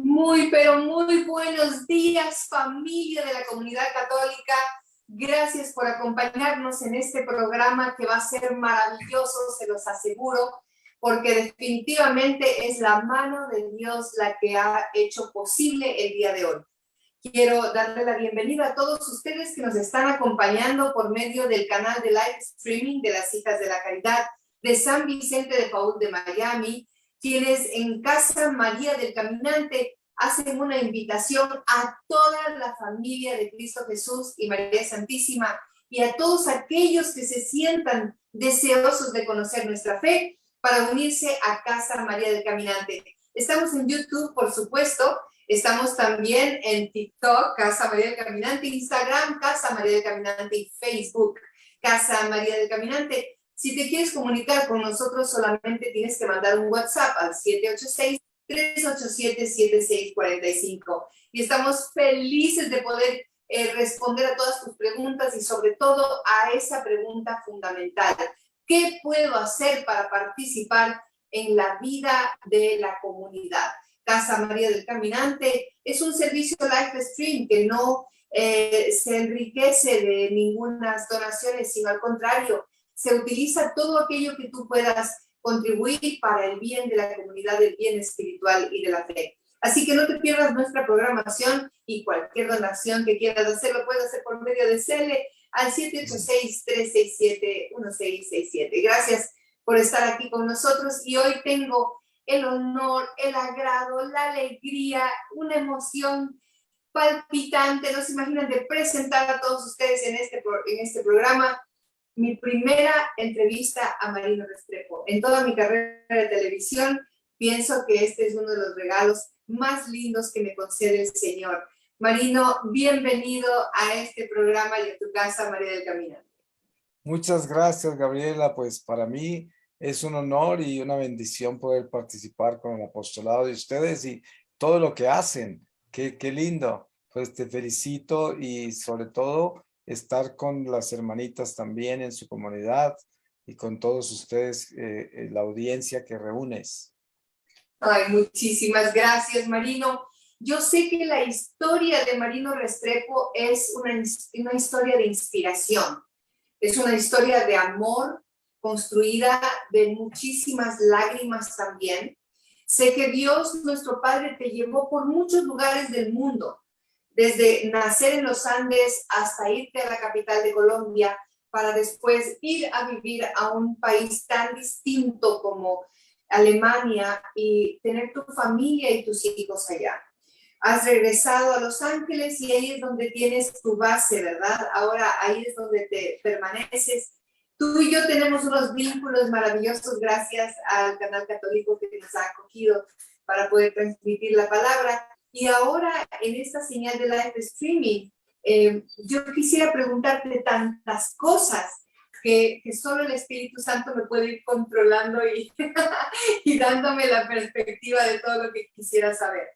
Muy, pero muy buenos días, familia de la comunidad católica. Gracias por acompañarnos en este programa que va a ser maravilloso, se los aseguro, porque definitivamente es la mano de Dios la que ha hecho posible el día de hoy. Quiero darle la bienvenida a todos ustedes que nos están acompañando por medio del canal de live streaming de las Hijas de la Caridad de San Vicente de Paúl de Miami, quienes en Casa María del Caminante hacen una invitación a toda la familia de Cristo Jesús y María Santísima y a todos aquellos que se sientan deseosos de conocer nuestra fe para unirse a Casa María del Caminante. Estamos en YouTube, por supuesto. Estamos también en TikTok, Casa María del Caminante, Instagram, Casa María del Caminante y Facebook, Casa María del Caminante. Si te quieres comunicar con nosotros, solamente tienes que mandar un WhatsApp al 786-387-7645. Y estamos felices de poder responder a todas tus preguntas y sobre todo a esa pregunta fundamental. ¿Qué puedo hacer para participar en la vida de la comunidad? Casa María del Caminante es un servicio live stream que no se enriquece de ninguna donaciones, sino al contrario, se utiliza todo aquello que tú puedas contribuir para el bien de la comunidad, del bien espiritual y de la fe. Así que no te pierdas nuestra programación y cualquier donación que quieras hacer, lo puedes hacer por medio de Cele al 786-367-1667. Gracias por estar aquí con nosotros y hoy tengo el honor, el agrado, la alegría, una emoción palpitante, no se imaginan, de presentar a todos ustedes en este programa mi primera entrevista a Marino Restrepo. En toda mi carrera de televisión, pienso que este es uno de los regalos más lindos que me concede el Señor. Marino, bienvenido a este programa y a tu casa, María del Caminante. Muchas gracias, Gabriela. Pues para mí es un honor y una bendición poder participar con el apostolado de ustedes y todo lo que hacen. Qué lindo. Pues te felicito y sobre todo estar con las hermanitas también en su comunidad y con todos ustedes, la audiencia que reúnes. Ay, muchísimas gracias, Marino. Yo sé que la historia de Marino Restrepo es una historia de inspiración. Es una historia de amor construida de muchísimas lágrimas también. Sé que Dios, nuestro Padre, te llevó por muchos lugares del mundo, desde nacer en los Andes hasta irte a la capital de Colombia, para después ir a vivir a un país tan distinto como Alemania y tener tu familia y tus hijos allá. Has regresado a Los Ángeles y ahí es donde tienes tu base, ¿verdad? Ahora ahí es donde te permaneces. Tú y yo tenemos unos vínculos maravillosos gracias al canal católico que nos ha acogido para poder transmitir la palabra. Y ahora en esta señal de live streaming, yo quisiera preguntarte tantas cosas que solo el Espíritu Santo me puede ir controlando y, y dándome la perspectiva de todo lo que quisiera saber.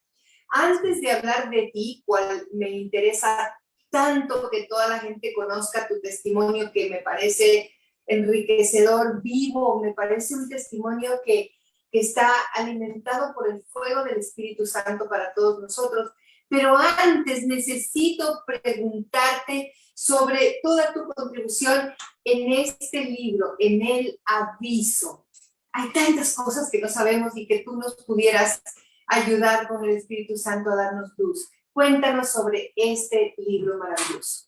Antes de hablar de ti, cual me interesa tanto que toda la gente conozca tu testimonio, que me parece enriquecedor, vivo, me parece un testimonio que está alimentado por el fuego del Espíritu Santo para todos nosotros. Pero antes necesito preguntarte sobre toda tu contribución en este libro, en el aviso. Hay tantas cosas que no sabemos y que tú nos pudieras ayudar con el Espíritu Santo a darnos luz. Cuéntanos sobre este libro maravilloso.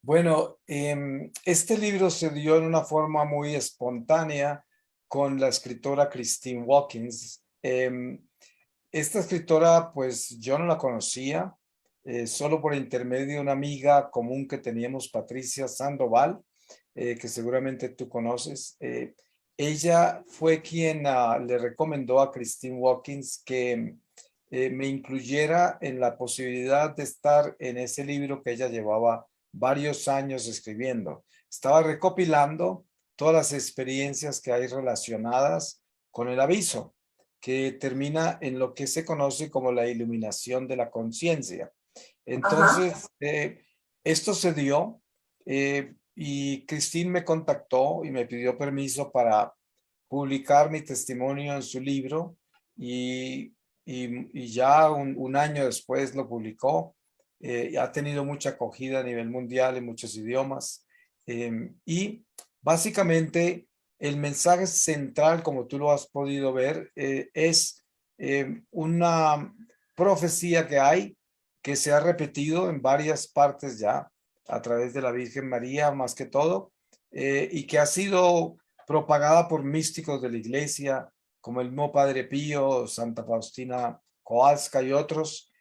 Bueno, este libro se dio en una forma muy espontánea con la escritora Christine Watkins. Esta escritora, pues yo no la conocía, solo por intermedio de una amiga común que teníamos, Patricia Sandoval, que seguramente tú conoces. Ella fue quien le recomendó a Christine Watkins que me incluyera en la posibilidad de estar en ese libro que ella llevaba varios años escribiendo. Estaba recopilando todas las experiencias que hay relacionadas con el aviso, que termina en lo que se conoce como la iluminación de la conciencia. Entonces, esto se dio y Christine me contactó y me pidió permiso para publicar mi testimonio en su libro y y ya un año después lo publicó. Ha tenido mucha acogida a nivel mundial en muchos idiomas. Y básicamente el mensaje central, como tú lo has podido ver, es una profecía que hay, que se ha repetido en varias partes ya, a través de la Virgen María más que todo, y que ha sido propagada por místicos de la iglesia, como el mismo Padre Pío, Santa Faustina Kowalska y otros,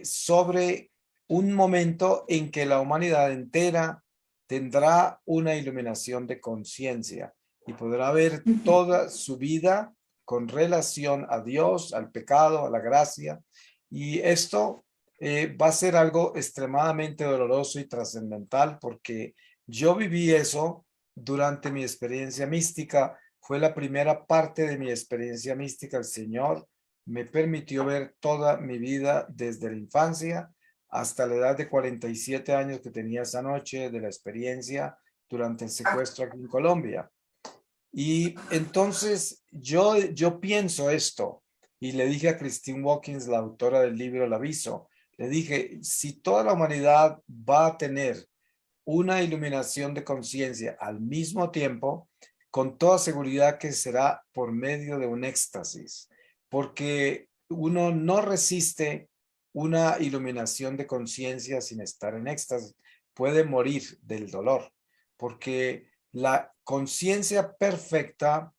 sobre un momento en que la humanidad entera tendrá una iluminación de conciencia y podrá ver toda su vida con relación a Dios, al pecado, a la gracia. Y esto va a ser algo extremadamente doloroso y trascendental, porque yo viví eso durante mi experiencia mística. Fue la primera parte de mi experiencia mística. El Señor me permitió ver toda mi vida desde la infancia hasta la edad de 47 años que tenía esa noche de la experiencia durante el secuestro aquí en Colombia. Y entonces yo pienso esto, y le dije a Christine Watkins, la autora del libro El Aviso, le dije, si toda la humanidad va a tener una iluminación de conciencia al mismo tiempo, con toda seguridad que será por medio de un éxtasis, porque uno no resiste una iluminación de conciencia sin estar en éxtasis. Puede morir del dolor, porque la conciencia perfecta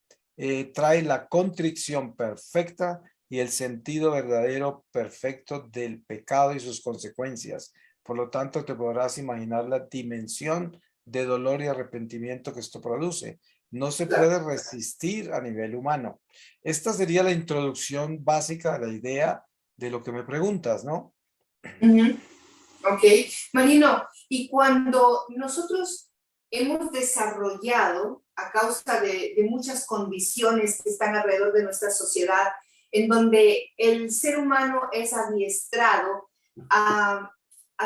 trae la contrición perfecta y el sentido verdadero perfecto del pecado y sus consecuencias. Por lo tanto, te podrás imaginar la dimensión de dolor y arrepentimiento que esto produce. No se puede resistir a nivel humano. Esta sería la introducción básica de la idea de lo que me preguntas, ¿no? Ok, Marino, y cuando nosotros hemos desarrollado, a causa de muchas condiciones que están alrededor de nuestra sociedad, en donde el ser humano es adiestrado a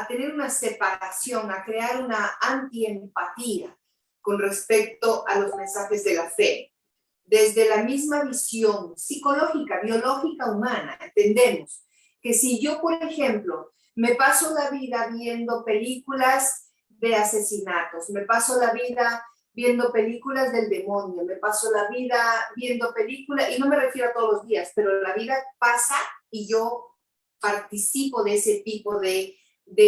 tener una separación, a crear una antiempatía con respecto a los mensajes de la fe. Desde la misma visión psicológica, biológica, humana, entendemos que si yo, por ejemplo, me paso la vida viendo películas de asesinatos, me paso la vida viendo películas del demonio, me paso la vida viendo películas, y no me refiero a todos los días, pero la vida pasa y yo participo de ese tipo de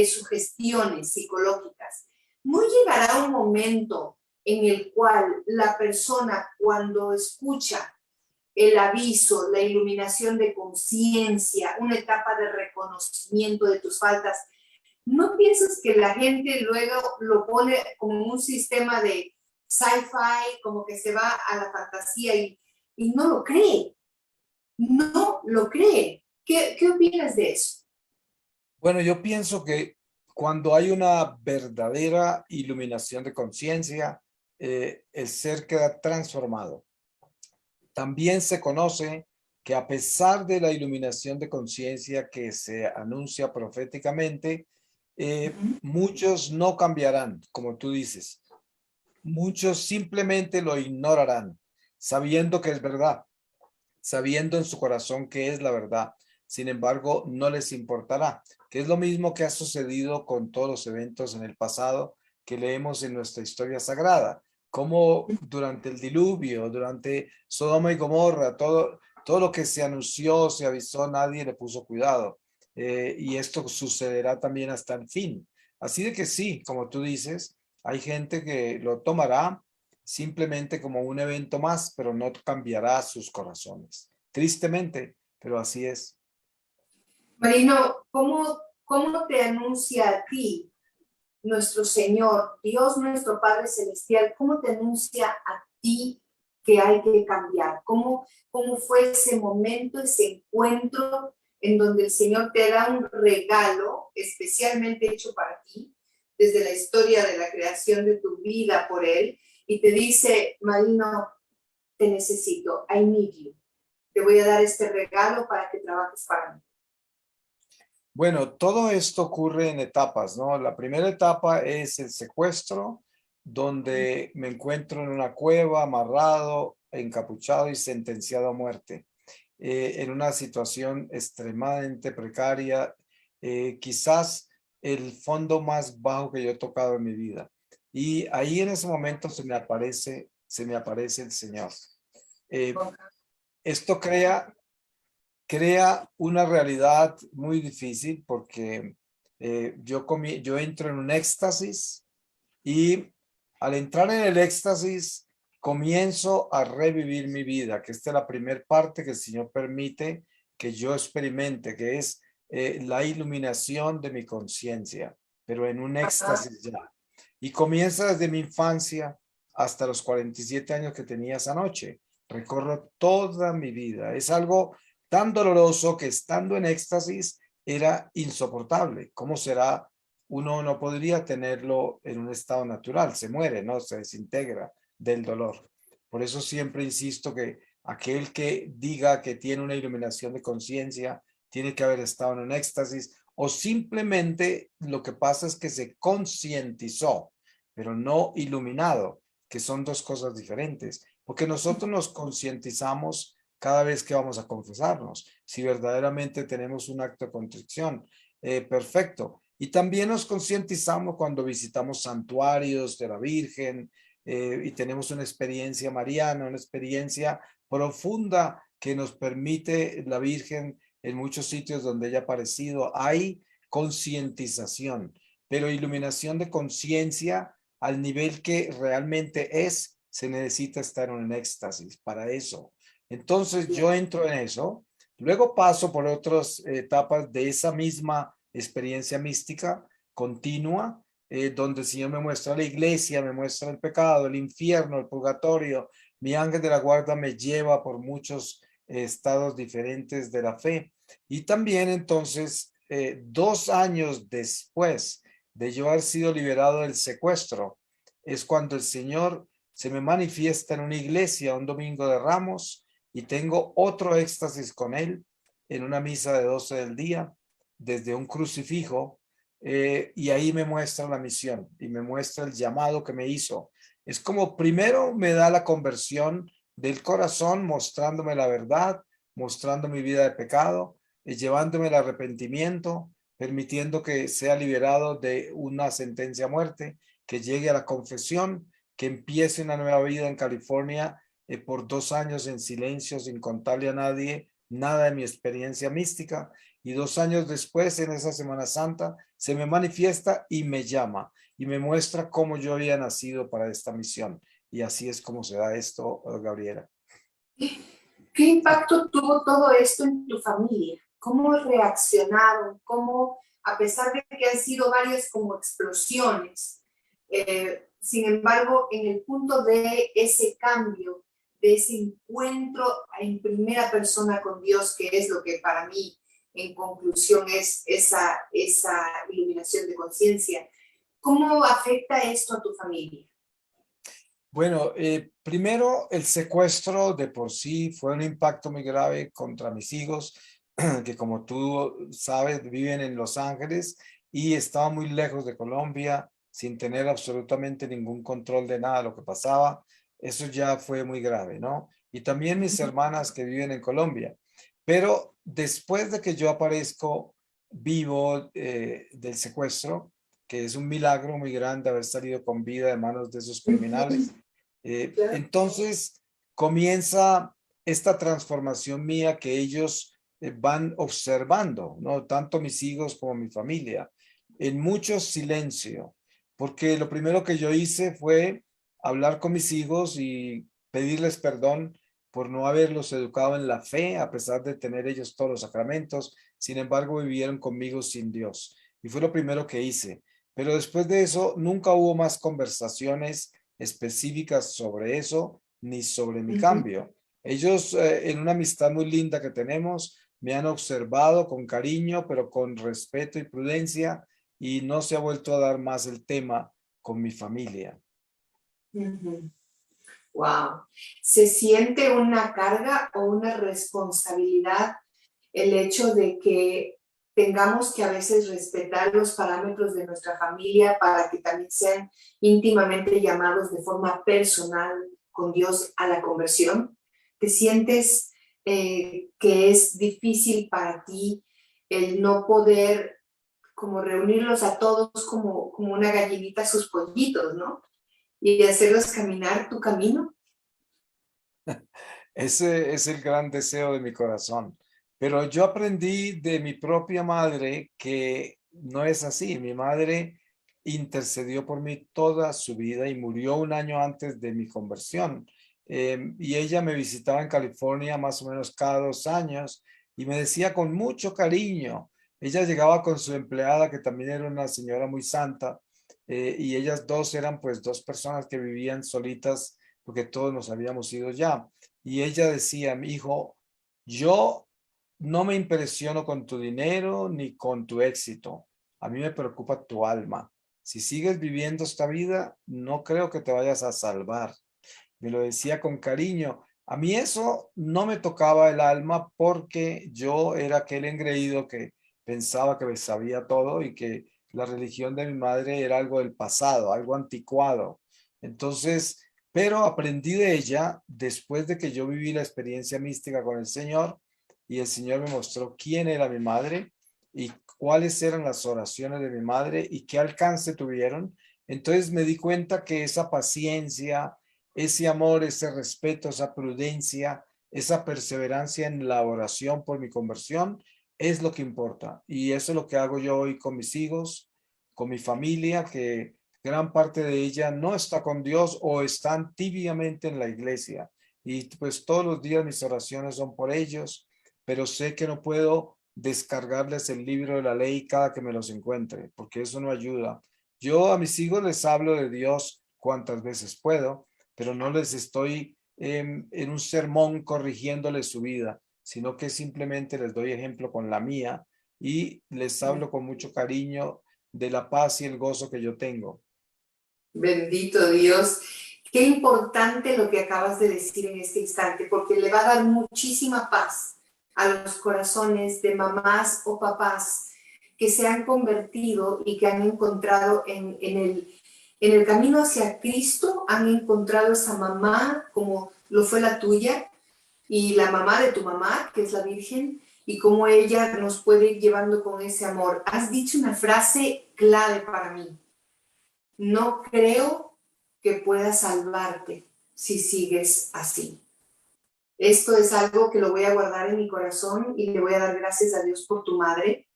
sugestiones psicológicas. ¿No llegará un momento en el cual la persona, cuando escucha el aviso, la iluminación de conciencia, una etapa de reconocimiento de tus faltas, ¿no piensas que la gente luego lo pone como un sistema de sci-fi, como que se va a la fantasía y no lo cree? No lo cree. ¿Qué opinas de eso? Bueno, yo pienso que cuando hay una verdadera iluminación de conciencia, el ser queda transformado. También se conoce que a pesar de la iluminación de conciencia que se anuncia proféticamente, muchos no cambiarán, como tú dices. Muchos simplemente lo ignorarán, sabiendo que es verdad, sabiendo en su corazón que es la verdad. Sin embargo, no les importará, que es lo mismo que ha sucedido con todos los eventos en el pasado que leemos en nuestra historia sagrada, como durante el diluvio, durante Sodoma y Gomorra, todo lo que se anunció, se avisó, nadie le puso cuidado. Y esto sucederá también hasta el fin. Así de que sí, como tú dices, hay gente que lo tomará simplemente como un evento más, pero no cambiará sus corazones. Tristemente, pero así es. Marino, ¿cómo te anuncia a ti nuestro Señor, Dios nuestro Padre Celestial? ¿Cómo te anuncia a ti que hay que cambiar? ¿Cómo fue ese momento, ese encuentro en donde el Señor te da un regalo especialmente hecho para ti, desde la historia de la creación de tu vida por Él, y te dice, Marino, te necesito, I need you. Te voy a dar este regalo para que trabajes para mí. Bueno, todo esto ocurre en etapas, ¿no? La primera etapa es el secuestro, donde me encuentro en una cueva, amarrado, encapuchado y sentenciado a muerte. en una situación extremadamente precaria, quizás el fondo más bajo que yo he tocado en mi vida. Y ahí en ese momento se me aparece el Señor. Eh, Esto crea una realidad muy difícil porque yo entro en un éxtasis y al entrar en el éxtasis comienzo a revivir mi vida, que esta es la primera parte que el Señor permite que yo experimente, que es la iluminación de mi conciencia, pero en un éxtasis ya. Y comienza desde mi infancia hasta los 47 años que tenía esa noche. Recorro toda mi vida. Es algo tan doloroso que estando en éxtasis era insoportable. ¿Cómo será? Uno no podría tenerlo en un estado natural, se muere, ¿no? Se desintegra del dolor. Por eso siempre insisto que aquel que diga que tiene una iluminación de conciencia tiene que haber estado en un éxtasis o simplemente lo que pasa es que se concientizó, pero no iluminado, que son dos cosas diferentes, porque nosotros nos concientizamos cada vez que vamos a confesarnos, si verdaderamente tenemos un acto de contrición, perfecto. Y también nos concientizamos cuando visitamos santuarios de la Virgen y tenemos una experiencia mariana, una experiencia profunda que nos permite la Virgen en muchos sitios donde ella ha aparecido. Hay concientización, pero iluminación de conciencia al nivel que realmente es, se necesita estar en un éxtasis para eso. Entonces yo entro en eso, luego paso por otras etapas de esa misma experiencia mística continua, donde el Señor me muestra la iglesia, me muestra el pecado, el infierno, el purgatorio. Mi ángel de la guarda me lleva por muchos estados diferentes de la fe. Y también entonces, 2 años después de yo haber sido liberado del secuestro, es cuando el Señor se me manifiesta en una iglesia un domingo de Ramos y tengo otro éxtasis con él en una misa de 12 del día desde un crucifijo y ahí me muestra la misión y me muestra el llamado que me hizo. Es como primero me da la conversión del corazón mostrándome la verdad, mostrando mi vida de pecado, llevándome el arrepentimiento, permitiendo que sea liberado de una sentencia a muerte, que llegue a la confesión, que empiece una nueva vida en California por 2 años en silencio, sin contarle a nadie nada de mi experiencia mística. Y 2 años después, en esa Semana Santa, se me manifiesta y me llama y me muestra cómo yo había nacido para esta misión. Y así es como se da esto, Gabriela. ¿Qué impacto tuvo todo esto en tu familia? ¿Cómo reaccionaron? ¿Cómo, a pesar de que han sido varias como explosiones, sin embargo, en el punto de ese cambio, de ese encuentro en primera persona con Dios, que es lo que para mí, en conclusión, es esa iluminación de conciencia, ¿cómo afecta esto a tu familia? Bueno, primero el secuestro de por sí fue un impacto muy grave contra mis hijos, que como tú sabes viven en Los Ángeles y estaban muy lejos de Colombia, sin tener absolutamente ningún control de nada de lo que pasaba. Eso ya fue muy grave, ¿no? Y también mis hermanas que viven en Colombia. Pero después de que yo aparezco vivo del secuestro, que es un milagro muy grande haber salido con vida de manos de esos criminales, entonces comienza esta transformación mía que ellos van observando, ¿no? Tanto mis hijos como mi familia, en mucho silencio, porque lo primero que yo hice fue hablar con mis hijos y pedirles perdón por no haberlos educado en la fe, a pesar de tener ellos todos los sacramentos. Sin embargo, vivieron conmigo sin Dios. Y fue lo primero que hice. Pero después de eso, nunca hubo más conversaciones específicas sobre eso, ni sobre mi cambio. Ellos, en una amistad muy linda que tenemos, me han observado con cariño, pero con respeto y prudencia, y no se ha vuelto a dar más el tema con mi familia. Wow. ¿Se siente una carga o una responsabilidad el hecho de que tengamos que a veces respetar los parámetros de nuestra familia para que también sean íntimamente llamados de forma personal con Dios a la conversión? ¿Te sientes que es difícil para ti el no poder como reunirlos a todos como una gallinita a sus pollitos, ¿no? Y hacerlos caminar tu camino. Ese es el gran deseo de mi corazón. Pero yo aprendí de mi propia madre que no es así. Mi madre intercedió por mí toda su vida y murió un año antes de mi conversión. Y ella me visitaba en California más o menos cada 2 años y me decía con mucho cariño. Ella llegaba con su empleada, que también era una señora muy santa, y ellas dos eran pues dos personas que vivían solitas porque todos nos habíamos ido ya. Y ella decía, mi hijo, yo no me impresiono con tu dinero ni con tu éxito. A mí me preocupa tu alma. Si sigues viviendo esta vida, no creo que te vayas a salvar. Me lo decía con cariño. A mí eso no me tocaba el alma porque yo era aquel engreído que pensaba que sabía todo y que la religión de mi madre era algo del pasado, algo anticuado. Entonces, pero aprendí de ella después de que yo viví la experiencia mística con el Señor y el Señor me mostró quién era mi madre y cuáles eran las oraciones de mi madre y qué alcance tuvieron. Entonces me di cuenta que esa paciencia, ese amor, ese respeto, esa prudencia, esa perseverancia en la oración por mi conversión es lo que importa. Y eso es lo que hago yo hoy con mis hijos, con mi familia, que gran parte de ella no está con Dios o están tibiamente en la iglesia. Y pues todos los días mis oraciones son por ellos, pero sé que no puedo descargarles el libro de la ley cada que me los encuentre, porque eso no ayuda. Yo a mis hijos les hablo de Dios cuantas veces puedo, pero no les estoy en un sermón corrigiéndoles su vida, sino que simplemente les doy ejemplo con la mía y les hablo con mucho cariño de la paz y el gozo que yo tengo. Bendito Dios. Qué importante lo que acabas de decir en este instante, porque le va a dar muchísima paz a los corazones de mamás o papás que se han convertido y que han encontrado en el camino hacia Cristo, han encontrado esa mamá como lo fue la tuya y la mamá de tu mamá, que es la Virgen, y cómo ella nos puede ir llevando con ese amor. Has dicho una frase clave para mí. No creo que puedas salvarte si sigues así. Esto es algo que lo voy a guardar en mi corazón y le voy a dar gracias a Dios por tu madre,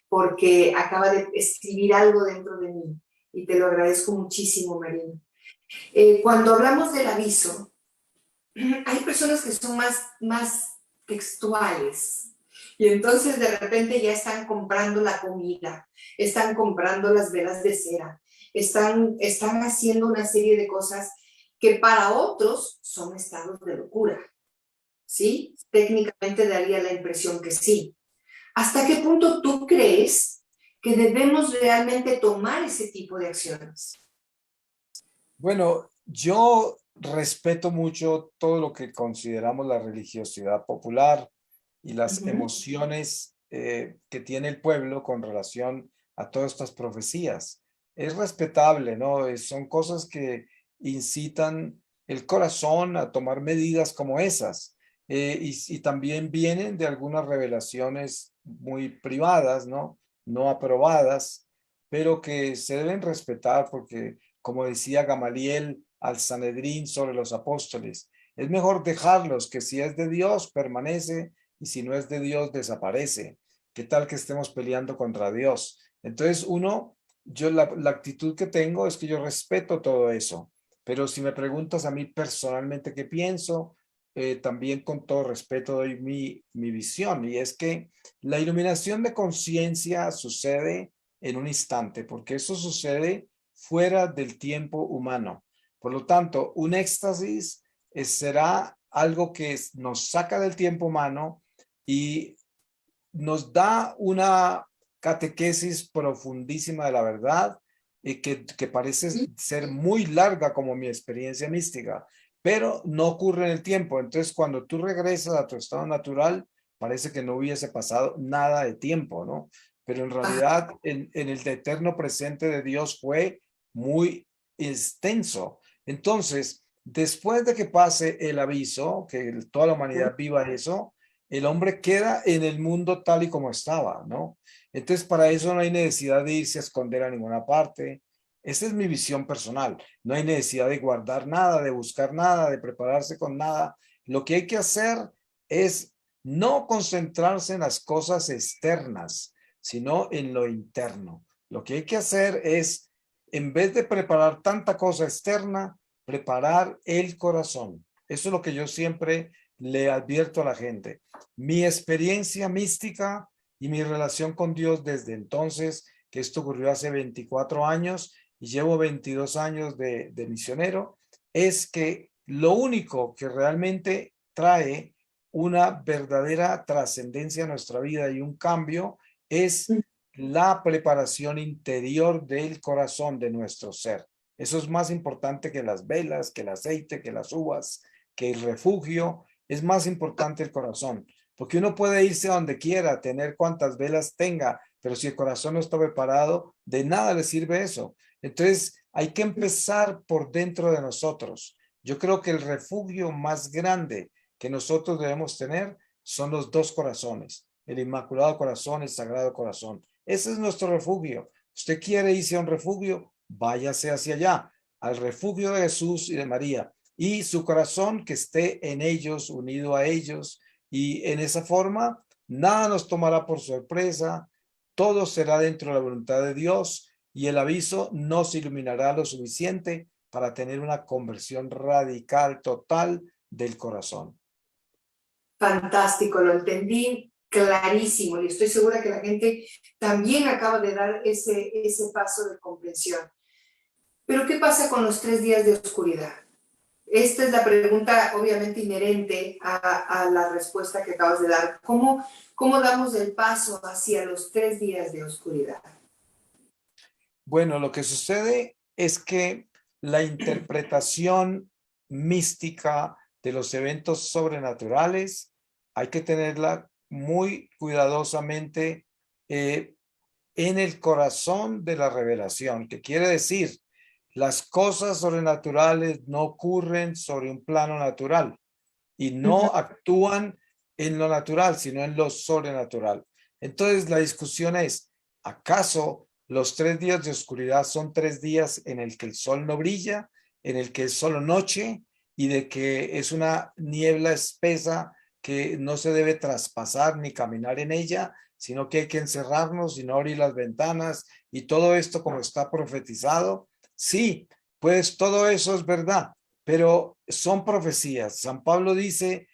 porque acaba de escribir algo dentro de mí y te lo agradezco muchísimo, Marina. Cuando hablamos del aviso, hay personas que son más textuales y entonces de repente ya están comprando la comida, están comprando las velas de cera, están haciendo una serie de cosas que para otros son estados de locura, ¿sí? Técnicamente daría la impresión que sí. ¿Hasta qué punto tú crees que debemos realmente tomar ese tipo de acciones? Bueno, yo respeto mucho todo lo que consideramos la religiosidad popular y las emociones que tiene el pueblo con relación a todas estas profecías. Es respetable, ¿no? Son cosas que incitan el corazón a tomar medidas como esas. Y también vienen de algunas revelaciones muy privadas, ¿no? No aprobadas, pero que se deben respetar porque, como decía Gamaliel al Sanedrín sobre los apóstoles, es mejor dejarlos, que si es de Dios permanece y si no es de Dios desaparece. ¿Qué tal que estemos peleando contra Dios? Entonces yo la actitud que tengo es que yo respeto todo eso, pero si me preguntas a mí personalmente qué pienso, también con todo respeto doy mi visión, y es que la iluminación de conciencia sucede en un instante, porque eso sucede fuera del tiempo humano. Por lo tanto, un éxtasis será algo que nos saca del tiempo humano y nos da una catequesis profundísima de la verdad y que parece ser muy larga como mi experiencia mística, pero no ocurre en el tiempo. Entonces, cuando tú regresas a tu estado natural, parece que no hubiese pasado nada de tiempo, ¿no? Pero en realidad, en el eterno presente de Dios fue muy extenso. Entonces, después de que pase el aviso, que toda la humanidad viva eso, el hombre queda en el mundo tal y como estaba, ¿no? Entonces, para eso no hay necesidad de irse a esconder a ninguna parte. Esa es mi visión personal. No hay necesidad de guardar nada, de buscar nada, de prepararse con nada. Lo que hay que hacer es no concentrarse en las cosas externas, sino en lo interno. Lo que hay que hacer es, en vez de preparar tanta cosa externa, preparar el corazón. Eso es lo que yo siempre le advierto a la gente. Mi experiencia mística y mi relación con Dios desde entonces, que esto ocurrió hace 24 años y llevo 22 años de misionero, es que lo único que realmente trae una verdadera trascendencia a nuestra vida y un cambio es la preparación interior del corazón de nuestro ser. Eso es más importante que las velas, que el aceite, que las uvas, que el refugio. Es más importante el corazón, porque uno puede irse a donde quiera, tener cuantas velas tenga, pero si el corazón no está preparado, de nada le sirve eso. Entonces, hay que empezar por dentro de nosotros. Yo creo que el refugio más grande que nosotros debemos tener son los dos corazones, el Inmaculado Corazón, el Sagrado Corazón. Ese es nuestro refugio. Usted quiere irse a un refugio, váyase hacia allá, al refugio de Jesús y de María, y su corazón que esté en ellos, unido a ellos, y en esa forma nada nos tomará por sorpresa, todo será dentro de la voluntad de Dios y el aviso nos iluminará lo suficiente para tener una conversión radical, total del corazón. Fantástico, lo entendí clarísimo y estoy segura que la gente también acaba de dar ese paso de comprensión. Pero ¿qué pasa con los 3 días de oscuridad? Esta es la pregunta obviamente inherente a la respuesta que acabas de dar. ¿Cómo damos el paso hacia los 3 días de oscuridad? Bueno, lo que sucede es que la interpretación mística de los eventos sobrenaturales hay que tenerla muy cuidadosamente en el corazón de la revelación, que quiere decir, las cosas sobrenaturales no ocurren sobre un plano natural y no actúan en lo natural, sino en lo sobrenatural. Entonces la discusión es, ¿acaso los 3 días de oscuridad son 3 días en el que el sol no brilla, en el que es solo noche y de que es una niebla espesa que no se debe traspasar ni caminar en ella, sino que hay que encerrarnos y no abrir las ventanas y todo esto como está profetizado? Sí, pues todo eso es verdad, pero son profecías. San Pablo dice,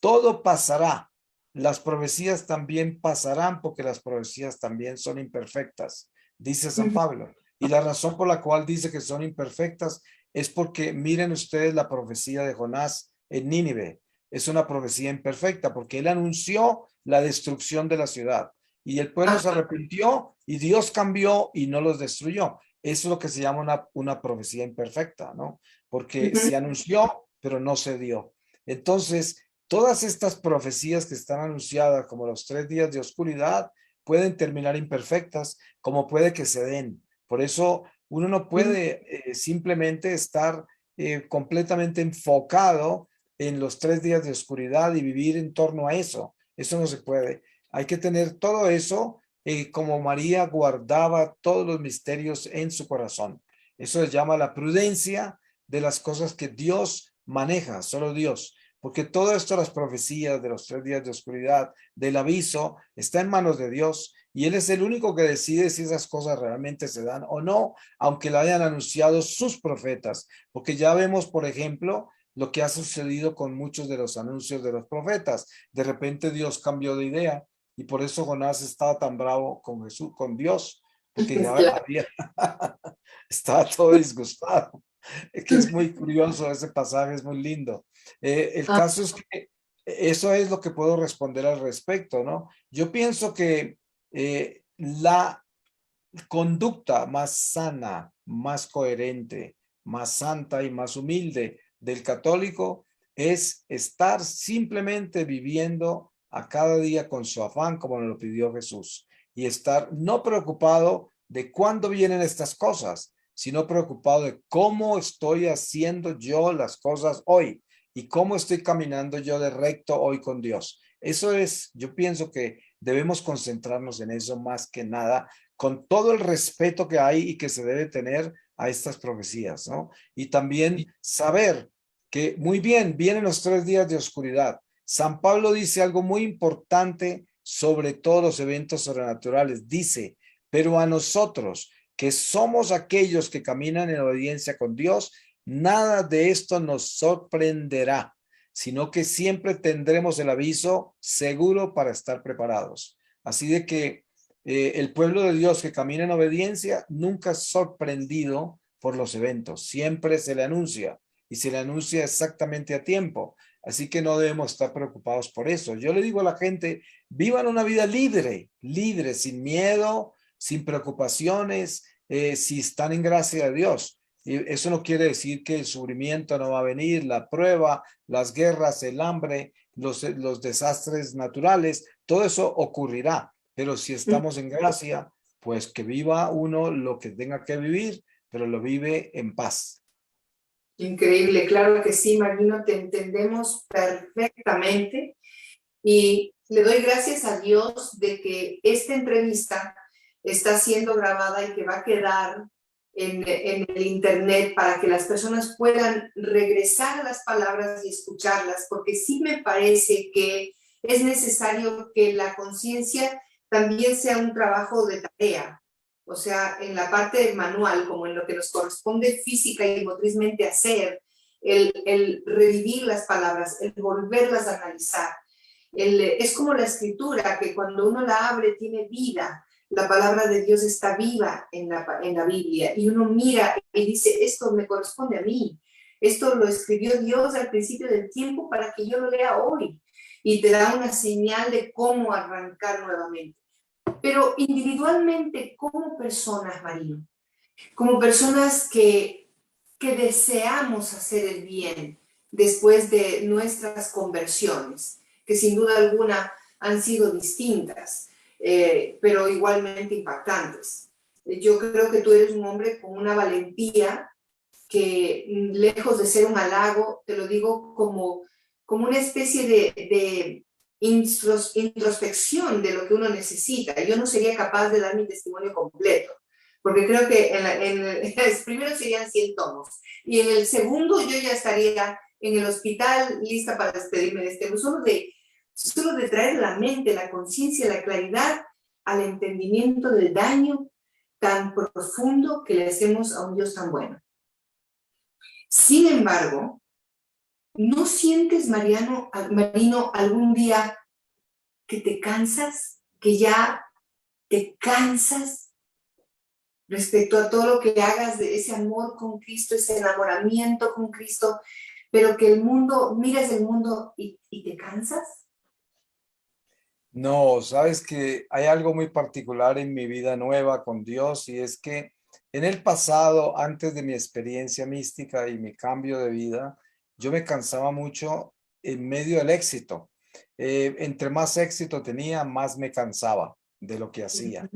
todo pasará. Las profecías también pasarán porque las profecías también son imperfectas, dice San Pablo. Y la razón por la cual dice que son imperfectas es porque miren ustedes la profecía de Jonás en Nínive. Es una profecía imperfecta porque él anunció la destrucción de la ciudad y el pueblo se arrepintió y Dios cambió y no los destruyó. Eso es lo que se llama una profecía imperfecta, ¿no? Porque se anunció, pero no se dio. Entonces, todas estas profecías que están anunciadas como los 3 días de oscuridad pueden terminar imperfectas, como puede que se den. Por eso uno no puede simplemente estar completamente enfocado en los 3 días de oscuridad y vivir en torno a eso. Eso no se puede. Hay que tener todo eso como María guardaba todos los misterios en su corazón. Eso se llama la prudencia de las cosas que Dios maneja, solo Dios. Porque todo esto, las profecías de los 3 días de oscuridad, del aviso, está en manos de Dios y Él es el único que decide si esas cosas realmente se dan o no, aunque la hayan anunciado sus profetas. Porque ya vemos, por ejemplo, lo que ha sucedido con muchos de los anuncios de los profetas. De repente Dios cambió de idea y por eso Jonás estaba tan bravo con Jesús, con Dios, porque ya había, estaba todo disgustado. Es que es muy curioso ese pasaje, es muy lindo. El caso es que eso es lo que puedo responder al respecto, ¿no? Yo pienso que la conducta más sana, más coherente, más santa y más humilde del católico es estar simplemente viviendo a cada día con su afán, como nos lo pidió Jesús, y estar no preocupado de cuándo vienen estas cosas, sino preocupado de cómo estoy haciendo yo las cosas hoy y cómo estoy caminando yo de recto hoy con Dios. Eso es, yo pienso que debemos concentrarnos en eso más que nada, con todo el respeto que hay y que se debe tener a estas profecías, ¿no? Y también saber que muy bien, vienen los 3 días de oscuridad. San Pablo dice algo muy importante sobre todos los eventos sobrenaturales. Dice, pero a nosotros que somos aquellos que caminan en obediencia con Dios, nada de esto nos sorprenderá, sino que siempre tendremos el aviso seguro para estar preparados. Así de que el pueblo de Dios que camina en obediencia nunca es sorprendido por los eventos, siempre se le anuncia y se le anuncia exactamente a tiempo. Así que no debemos estar preocupados por eso. Yo le digo a la gente, vivan una vida libre, libre, sin miedo, sin preocupaciones, si están en gracia de Dios. Y eso no quiere decir que el sufrimiento no va a venir, la prueba, las guerras, el hambre, los desastres naturales, todo eso ocurrirá. Pero si estamos en gracia, pues que viva uno lo que tenga que vivir, pero lo vive en paz. Increíble, claro que sí, Marino, te entendemos perfectamente y le doy gracias a Dios de que esta entrevista está siendo grabada y que va a quedar en el internet para que las personas puedan regresar a las palabras y escucharlas, porque sí me parece que es necesario que la conciencia también sea un trabajo de tarea. O sea, en la parte manual, como en lo que nos corresponde física y motrizmente hacer, el revivir las palabras, el volverlas a analizar. Es como la escritura, que cuando uno la abre tiene vida. La palabra de Dios está viva en la Biblia y uno mira y dice, esto me corresponde a mí. Esto lo escribió Dios al principio del tiempo para que yo lo lea hoy. Y te da una señal de cómo arrancar nuevamente. Pero individualmente, como personas, Marino, como personas que deseamos hacer el bien después de nuestras conversiones, que sin duda alguna han sido distintas, pero igualmente impactantes. Yo creo que tú eres un hombre con una valentía que, lejos de ser un halago, te lo digo como una especie de introspección de lo que uno necesita. Yo no sería capaz de dar mi testimonio completo, porque creo que primero serían 100 tomos, y en el segundo yo ya estaría en el hospital lista para despedirme de este, solo de traer la mente, la conciencia, la claridad al entendimiento del daño tan profundo que le hacemos a un Dios tan bueno. Sin embargo, ¿no sientes, Marino, algún día que te cansas, que ya te cansas respecto a todo lo que hagas de ese amor con Cristo, ese enamoramiento con Cristo, pero que miras el mundo y te cansas? No, sabes que hay algo muy particular en mi vida nueva con Dios y es que en el pasado, antes de mi experiencia mística y mi cambio de vida, yo me cansaba mucho en medio del éxito. Entre más éxito tenía, más me cansaba de lo que hacía.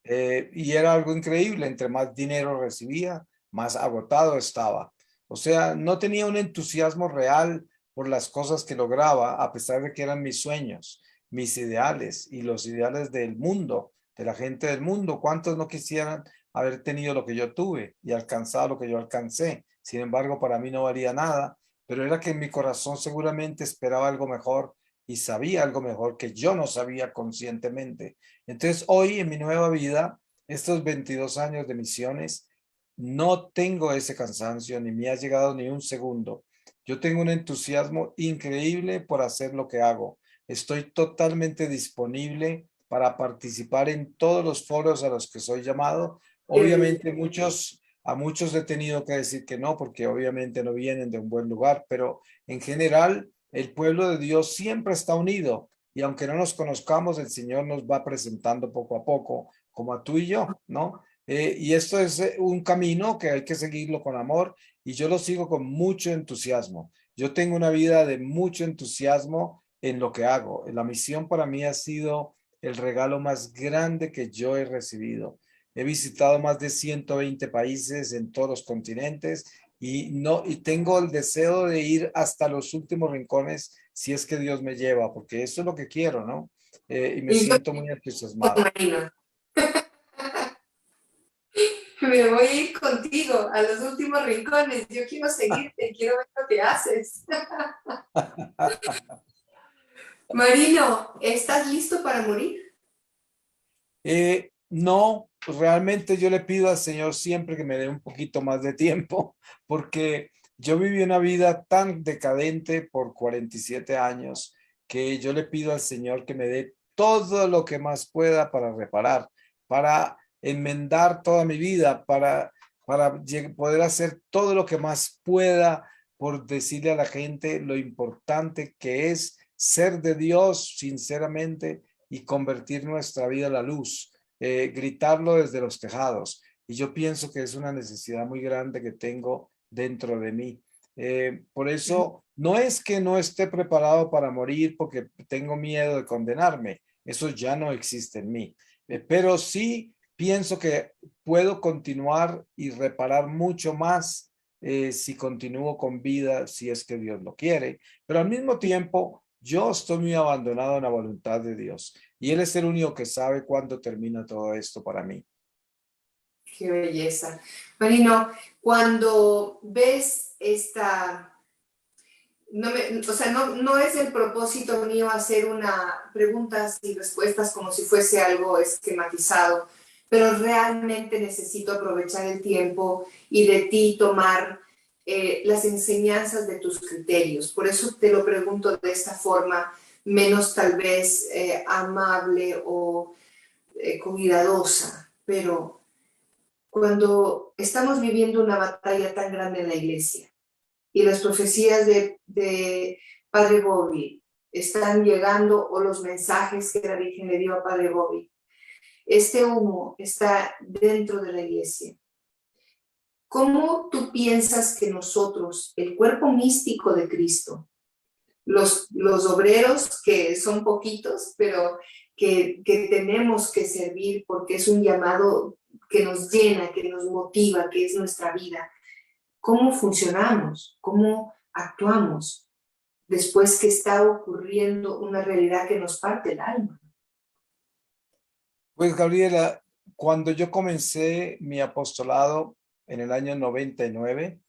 Y era algo increíble, entre más dinero recibía, más agotado estaba. O sea, no tenía un entusiasmo real por las cosas que lograba, a pesar de que eran mis sueños, mis ideales y los ideales del mundo, de la gente del mundo. ¿Cuántos no quisieran haber tenido lo que yo tuve y alcanzado lo que yo alcancé? Sin embargo, para mí no valía nada, pero era que en mi corazón seguramente esperaba algo mejor y sabía algo mejor que yo no sabía conscientemente. Entonces, hoy en mi nueva vida, estos 22 años de misiones, no tengo ese cansancio, ni me ha llegado ni un segundo. Yo tengo un entusiasmo increíble por hacer lo que hago. Estoy totalmente disponible para participar en todos los foros a los que soy llamado. Obviamente a muchos he tenido que decir que no, porque obviamente no vienen de un buen lugar, pero en general el pueblo de Dios siempre está unido y aunque no nos conozcamos, el Señor nos va presentando poco a poco, como a tú y yo, ¿no? Y esto es un camino que hay que seguirlo con amor y yo lo sigo con mucho entusiasmo. Yo tengo una vida de mucho entusiasmo en lo que hago. La misión para mí ha sido el regalo más grande que yo he recibido. He visitado más de 120 países en todos los continentes y tengo el deseo de ir hasta los últimos rincones si es que Dios me lleva, porque eso es lo que quiero, ¿no? Y me Y yo, siento muy entusiasmado. Marino, me voy a ir contigo a los últimos rincones. Yo quiero seguirte, quiero ver lo que haces. Marino, ¿estás listo para morir? No, pues realmente yo le pido al Señor siempre que me dé un poquito más de tiempo, porque yo viví una vida tan decadente por 47 años que yo le pido al Señor que me dé todo lo que más pueda para reparar, para enmendar toda mi vida, para poder hacer todo lo que más pueda por decirle a la gente lo importante que es ser de Dios sinceramente y convertir nuestra vida a la luz, gritarlo desde los tejados. Y yo pienso que es una necesidad muy grande que tengo dentro de mí. Por eso no es que no esté preparado para morir porque tengo miedo de condenarme. Eso ya no existe en mí. Pero sí pienso que puedo continuar y reparar mucho más si continúo con vida, si es que Dios lo quiere. Pero al mismo tiempo, yo estoy muy abandonado en la voluntad de Dios y Él es el único que sabe cuándo termina todo esto para mí. Qué belleza. Marino, cuando ves esta, o sea, no es el propósito mío hacer una preguntas y respuestas como si fuese algo esquematizado, pero realmente necesito aprovechar el tiempo y de ti tomar las enseñanzas de tus criterios. Por eso te lo pregunto de esta forma, menos tal vez amable o cuidadosa, pero cuando estamos viviendo una batalla tan grande en la iglesia y las profecías de Padre Bobby están llegando o los mensajes que la Virgen le dio a Padre Bobby, este humo está dentro de la iglesia. ¿Cómo tú piensas que nosotros, el cuerpo místico de Cristo, los obreros, que son poquitos, pero que tenemos que servir porque es un llamado que nos llena, que nos motiva, que es nuestra vida? ¿Cómo funcionamos? ¿Cómo actuamos después que está ocurriendo una realidad que nos parte el alma? Pues Gabriela, cuando yo comencé mi apostolado en el año 99,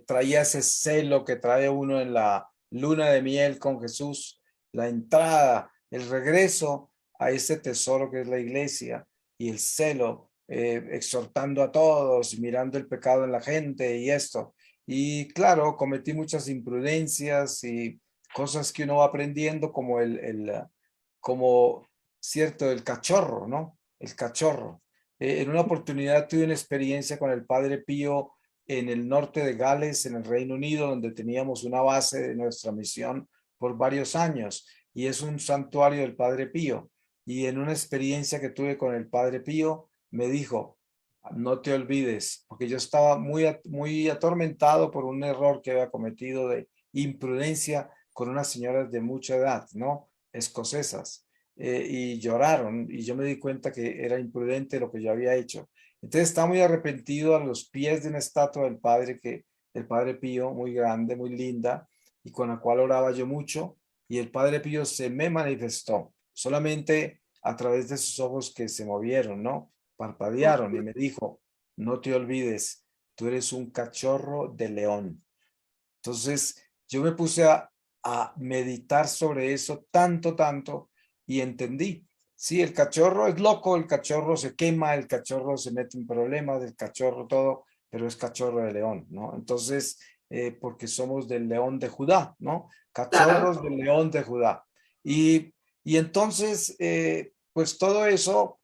traía ese celo que trae uno en la luna de miel con Jesús, la entrada, el regreso a ese tesoro que es la iglesia y el celo, exhortando a todos, mirando el pecado en la gente y esto. Y claro, cometí muchas imprudencias y cosas que uno va aprendiendo como como cierto, el cachorro, ¿no? El cachorro. En una oportunidad tuve una experiencia con el Padre Pío en el norte de Gales, en el Reino Unido, donde teníamos una base de nuestra misión por varios años, y es un santuario del Padre Pío. Y en una experiencia que tuve con el Padre Pío, me dijo, no te olvides, porque yo estaba muy atormentado por un error que había cometido de imprudencia con unas señoras de mucha edad, ¿no? Escocesas. Y lloraron, y yo me di cuenta que era imprudente lo que yo había hecho. Entonces está muy arrepentido a los pies de una estatua del el Padre Pío, muy grande, muy linda, y con la cual oraba yo mucho, y el Padre Pío se me manifestó solamente a través de sus ojos que se movieron, ¿no? Parpadearon y me dijo, no te olvides, tú eres un cachorro de león. Entonces yo me puse a meditar sobre eso tanto, y entendí. Sí, el cachorro es loco, el cachorro se quema, el cachorro se mete en problemas, el cachorro todo, pero es cachorro de león, ¿no? Entonces, porque somos del león de Judá, ¿no? Claro. Cachorros del león de Judá. Y entonces, pues todo eso,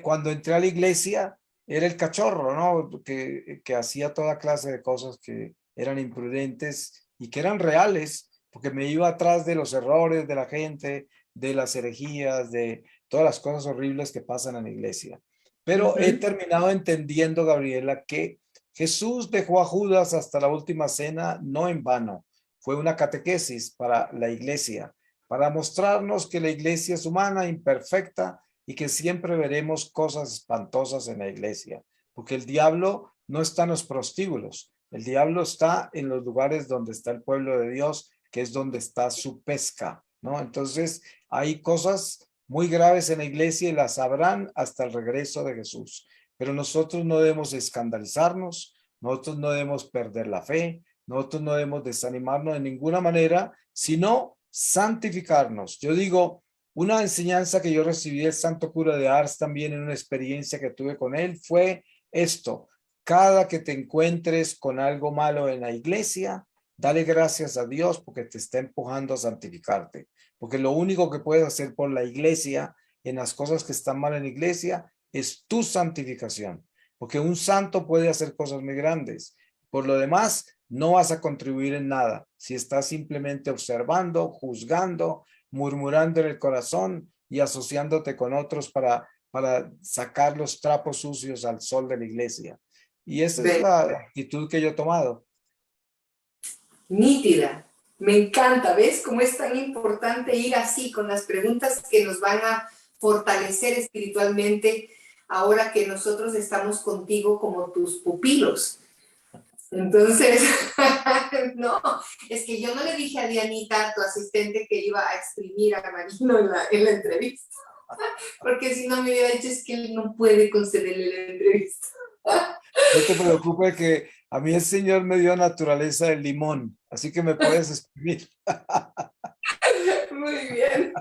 cuando entré a la iglesia, era el cachorro, ¿no? Que hacía toda clase de cosas que eran imprudentes y que eran reales, porque me iba atrás de los errores de la gente, de las herejías, de todas las cosas horribles que pasan en la iglesia. Pero he terminado entendiendo, Gabriela, que Jesús dejó a Judas hasta la última cena no en vano. Fue una catequesis para la iglesia, para mostrarnos que la iglesia es humana, imperfecta y que siempre veremos cosas espantosas en la iglesia, porque el diablo no está en los prostíbulos, el diablo está en los lugares donde está el pueblo de Dios, que es donde está su pesca, ¿no? Entonces, hay cosas muy graves en la iglesia y las sabrán hasta el regreso de Jesús. Pero nosotros no debemos escandalizarnos, nosotros no debemos perder la fe, nosotros no debemos desanimarnos de ninguna manera, sino santificarnos. Yo digo, una enseñanza que yo recibí del Santo Cura de Ars también en una experiencia que tuve con él fue esto: cada que te encuentres con algo malo en la iglesia, dale gracias a Dios porque te está empujando a santificarte. Porque lo único que puedes hacer por la iglesia, en las cosas que están mal en la iglesia, es tu santificación. Porque un santo puede hacer cosas muy grandes. Por lo demás, no vas a contribuir en nada si estás simplemente observando, juzgando, murmurando en el corazón y asociándote con otros para sacar los trapos sucios al sol de la iglesia. Y esa es la actitud que yo he tomado. Nítida. Me encanta, ¿ves cómo es tan importante ir así con las preguntas que nos van a fortalecer espiritualmente ahora que nosotros estamos contigo como tus pupilos? Entonces, no, es que yo no le dije a Dianita, tu asistente, que iba a exprimir a Marino en la entrevista, porque si no me hubiera dicho, es que él no puede concederle la entrevista. No te preocupes que a mí el Señor me dio naturaleza del limón, así que me puedes exprimir. Muy bien.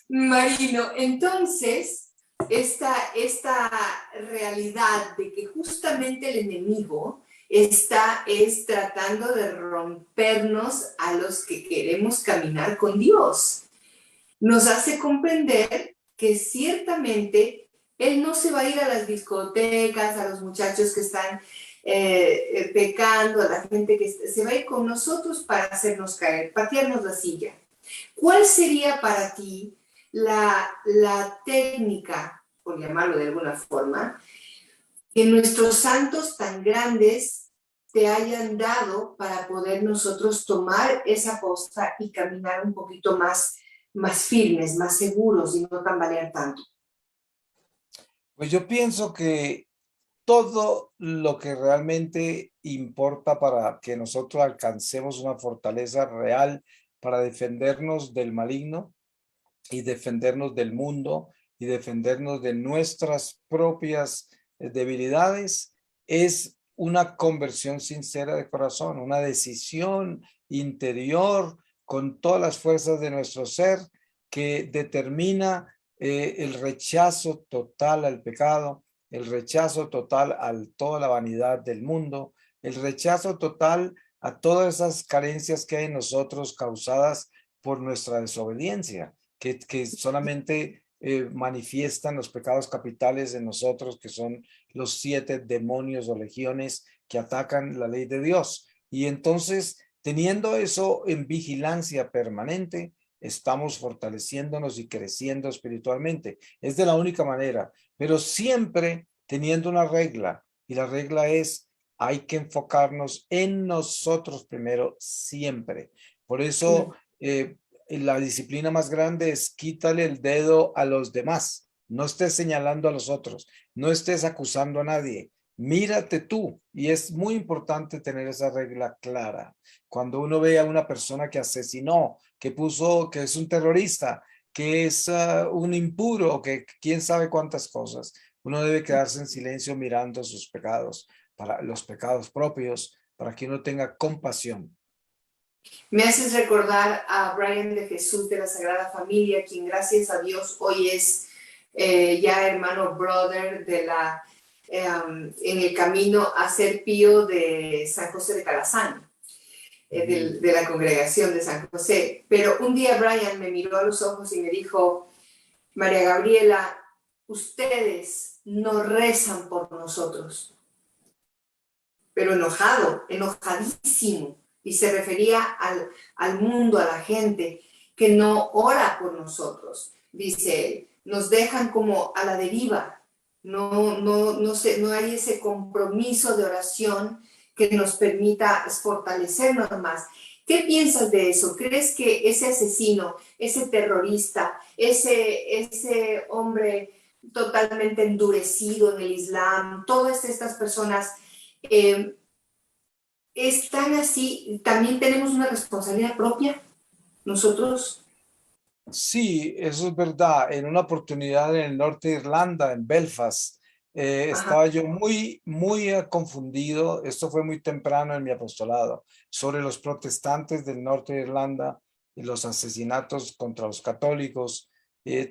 Marino, entonces, esta realidad de que justamente el enemigo es tratando de rompernos a los que queremos caminar con Dios. Nos hace comprender que ciertamente Él no se va a ir a las discotecas, a los muchachos que están pecando, a la gente que se va a ir con nosotros para hacernos caer, patearnos la silla. ¿Cuál sería para ti la técnica, por llamarlo de alguna forma, que nuestros santos tan grandes te hayan dado para poder nosotros tomar esa posta y caminar un poquito más firmes, más seguros y no tambalear tanto? Pues yo pienso que todo lo que realmente importa para que nosotros alcancemos una fortaleza real para defendernos del maligno y defendernos del mundo y defendernos de nuestras propias debilidades es una conversión sincera de corazón, una decisión interior con todas las fuerzas de nuestro ser que determina el rechazo total al pecado, el rechazo total a toda la vanidad del mundo, el rechazo total a todas esas carencias que hay en nosotros causadas por nuestra desobediencia, que solamente manifiestan los pecados capitales en nosotros, que son los 7 demonios o legiones que atacan la ley de Dios. Y entonces, teniendo eso en vigilancia permanente, estamos fortaleciéndonos y creciendo espiritualmente. Es de la única manera, pero siempre teniendo una regla, y la regla es: hay que enfocarnos en nosotros primero, siempre. Por eso, la disciplina más grande es quítale el dedo a los demás. No estés señalando a los otros, no estés acusando a nadie. Mírate tú. Y es muy importante tener esa regla clara. Cuando uno ve a una persona que asesinó, que es un terrorista, que es un impuro, que quién sabe cuántas cosas, uno debe quedarse en silencio mirando sus pecados, para los pecados propios, para que uno tenga compasión. Me haces recordar a Brian de Jesús de la Sagrada Familia, quien gracias a Dios hoy es ya hermano brother en el camino a ser pío de San José de Calazán, de la congregación de San José. Pero un día Brian me miró a los ojos y me dijo: María Gabriela, ustedes no rezan por nosotros. Pero enojado, enojadísimo. Y se refería al mundo, a la gente que no ora por nosotros. Dice él, nos dejan como a la deriva. No hay ese compromiso de oración que nos permita fortalecernos más. ¿Qué piensas de eso? ¿Crees que ese asesino, ese terrorista, ese hombre totalmente endurecido en el Islam, todas estas personas es tan así, también tenemos una responsabilidad propia nosotros. Sí, eso es verdad. En una oportunidad en el norte de Irlanda, en Belfast, Ajá. estaba yo muy confundido. Esto fue muy temprano en mi apostolado, sobre los protestantes del norte de Irlanda y los asesinatos contra los católicos.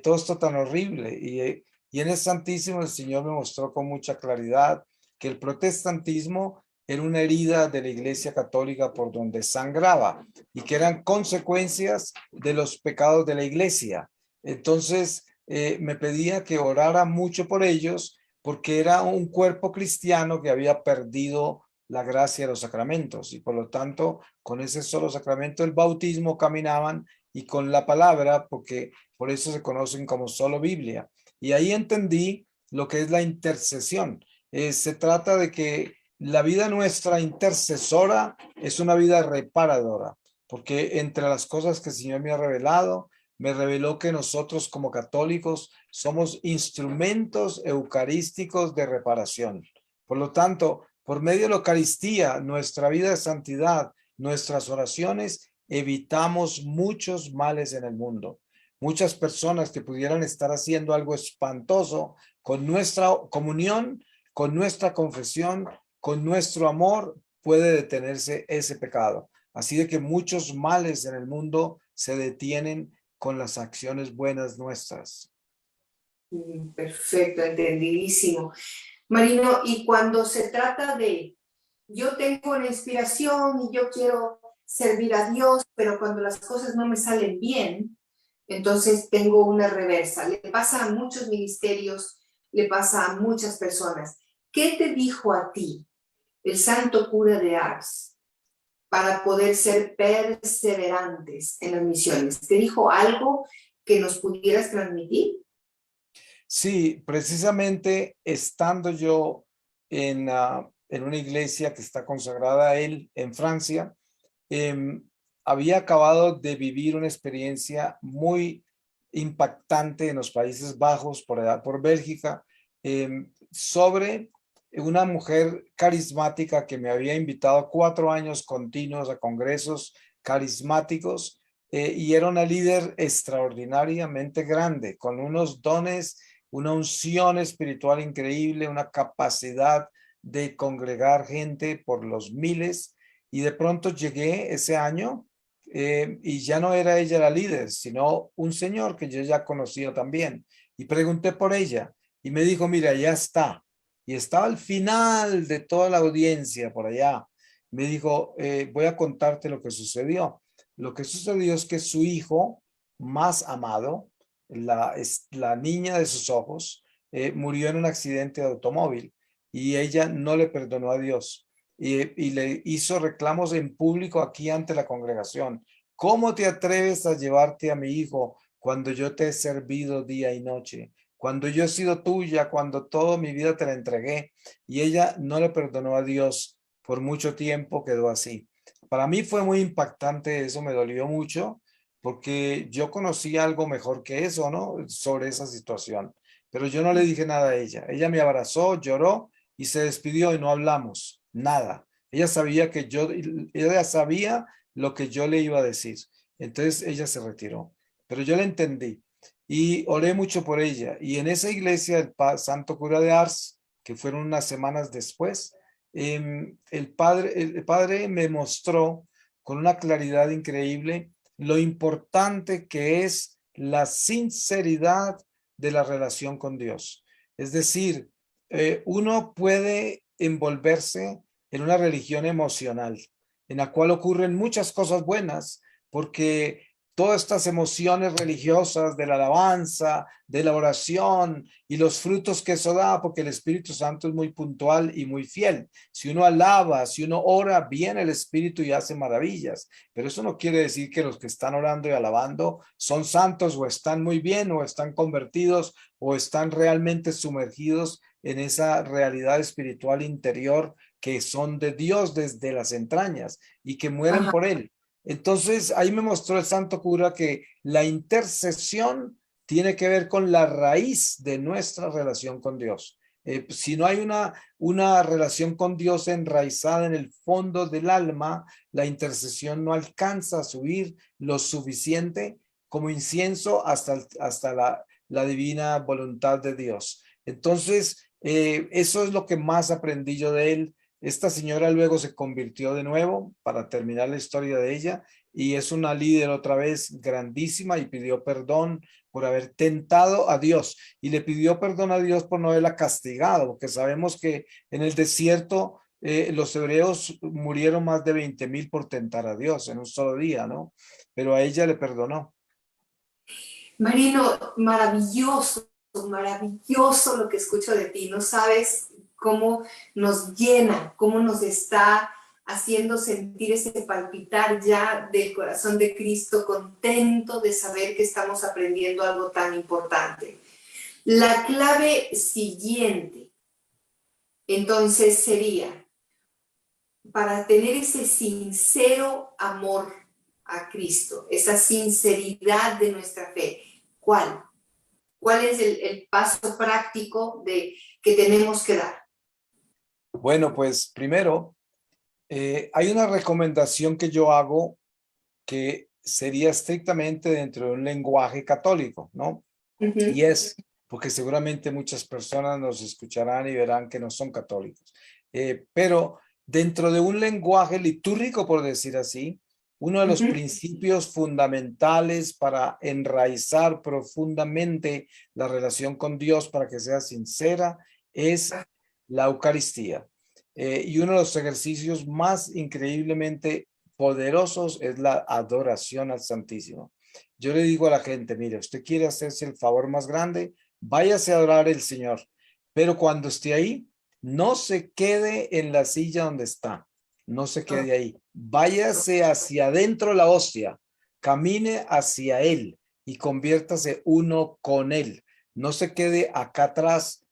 Todo esto tan horrible. Y en el Santísimo el Señor me mostró con mucha claridad que el protestantismo era una herida de la Iglesia Católica por donde sangraba y que eran consecuencias de los pecados de la iglesia. Entonces, me pedía que orara mucho por ellos porque era un cuerpo cristiano que había perdido la gracia de los sacramentos y por lo tanto con ese solo sacramento del bautismo caminaban y con la palabra, porque por eso se conocen como solo Biblia. Y ahí entendí lo que es la intercesión. Se trata de que la vida nuestra intercesora es una vida reparadora, porque entre las cosas que el Señor me ha revelado, me reveló que nosotros como católicos somos instrumentos eucarísticos de reparación. Por lo tanto, por medio de la Eucaristía, nuestra vida de santidad, nuestras oraciones, evitamos muchos males en el mundo. Muchas personas que pudieran estar haciendo algo espantoso con nuestra comunión, con nuestra confesión, con nuestro amor, puede detenerse ese pecado. Así de que muchos males en el mundo se detienen con las acciones buenas nuestras. Perfecto, entendidísimo. Marino, y cuando se trata de, yo tengo una inspiración y yo quiero servir a Dios, pero cuando las cosas no me salen bien, entonces tengo una reversa. Le pasa a muchos ministerios, le pasa a muchas personas. ¿Qué te dijo a ti el santo cura de Ars para poder ser perseverantes en las misiones? ¿Te dijo algo que nos pudieras transmitir? Sí, precisamente estando yo en una iglesia que está consagrada a él en Francia, eh, había acabado de vivir una experiencia muy impactante en los Países Bajos, por allá, por Bélgica, sobre una mujer carismática que me había invitado 4 años continuos a congresos carismáticos, y era una líder extraordinariamente grande, con unos dones, una unción espiritual increíble, una capacidad de congregar gente por los miles. Y de pronto llegué ese año, y ya no era ella la líder, sino un señor que yo ya conocía también. Y pregunté por ella y me dijo, mira, ya está. Y estaba al final de toda la audiencia por allá. Me dijo, voy a contarte lo que sucedió. Lo que sucedió es que su hijo más amado, la niña de sus ojos, murió en un accidente de automóvil y ella no le perdonó a Dios y le hizo reclamos en público aquí ante la congregación. ¿Cómo te atreves a llevarte a mi hijo cuando yo te he servido día y noche? Cuando yo he sido tuya, cuando toda mi vida te la entregué. Y ella no le perdonó a Dios por mucho tiempo, quedó así. Para mí fue muy impactante, eso me dolió mucho, porque yo conocí algo mejor que eso, ¿no? Sobre esa situación. Pero yo no le dije nada a ella. Ella me abrazó, lloró y se despidió y no hablamos, nada. Ella sabía lo que yo le iba a decir. Entonces ella se retiró. Pero yo la entendí y oré mucho por ella. Y en esa iglesia, Santo Cura de Ars, que fueron unas semanas después, el padre me mostró con una claridad increíble lo importante que es la sinceridad de la relación con Dios. Es decir, uno puede envolverse en una religión emocional, en la cual ocurren muchas cosas buenas, porque todas estas emociones religiosas de la alabanza, de la oración y los frutos que eso da, porque el Espíritu Santo es muy puntual y muy fiel. Si uno alaba, si uno ora, viene el Espíritu y hace maravillas. Pero eso no quiere decir que los que están orando y alabando son santos o están muy bien o están convertidos o están realmente sumergidos en esa realidad espiritual interior que son de Dios desde las entrañas y que mueren Ajá. por Él. Entonces, ahí me mostró el santo cura que la intercesión tiene que ver con la raíz de nuestra relación con Dios. Si no hay una relación con Dios enraizada en el fondo del alma, la intercesión no alcanza a subir lo suficiente como incienso hasta la divina voluntad de Dios. Entonces, eso es lo que más aprendí yo de él. Esta señora luego se convirtió de nuevo, para terminar la historia de ella, y es una líder otra vez grandísima y pidió perdón por haber tentado a Dios y le pidió perdón a Dios por no haberla castigado, porque sabemos que en el desierto los hebreos murieron más de 20,000 por tentar a Dios en un solo día, ¿no? Pero a ella le perdonó. Marino, maravilloso, maravilloso lo que escucho de ti. No sabes cómo nos llena, cómo nos está haciendo sentir ese palpitar ya del corazón de Cristo, contento de saber que estamos aprendiendo algo tan importante. La clave siguiente, entonces, sería, para tener ese sincero amor a Cristo, esa sinceridad de nuestra fe, ¿cuál? ¿Cuál es el paso práctico que tenemos que dar? Bueno, pues primero, hay una recomendación que yo hago que sería estrictamente dentro de un lenguaje católico, ¿no? Y es porque seguramente muchas personas nos escucharán y verán que no son católicos. Pero dentro de un lenguaje litúrgico, por decir así, uno de los principios fundamentales para enraizar profundamente la relación con Dios para que sea sincera es la Eucaristía. Y uno de los ejercicios más increíblemente poderosos es la adoración al Santísimo. Yo le digo a la gente, mire, usted quiere hacerse el favor más grande, váyase a adorar al Señor, pero cuando esté ahí, no se quede en la silla donde está, no se quede ahí, váyase hacia adentro de la hostia, camine hacia Él y conviértase uno con Él, no se quede acá atrás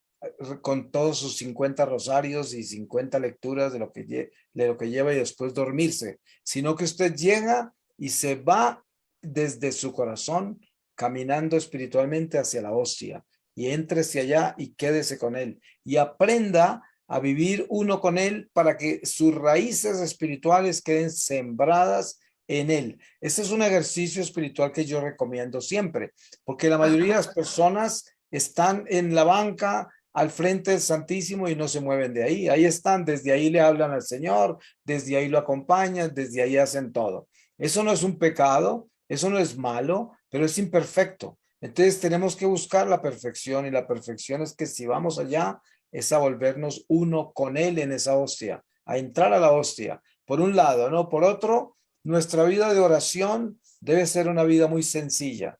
con todos sus 50 rosarios y 50 lecturas de lo que lleva y después dormirse, sino que usted llega y se va desde su corazón, caminando espiritualmente hacia la hostia, y éntrese allá y quédese con él, y aprenda a vivir uno con él para que sus raíces espirituales queden sembradas en él. Este es un ejercicio espiritual que yo recomiendo siempre, porque la mayoría de las personas están en la banca al frente del Santísimo y no se mueven de ahí. Ahí están, desde ahí le hablan al Señor, desde ahí lo acompañan, desde ahí hacen todo. Eso no es un pecado, eso no es malo, pero es imperfecto. Entonces tenemos que buscar la perfección, y la perfección es que si vamos allá, es a volvernos uno con Él en esa hostia, a entrar a la hostia, por un lado, ¿no? Por otro, nuestra vida de oración debe ser una vida muy sencilla,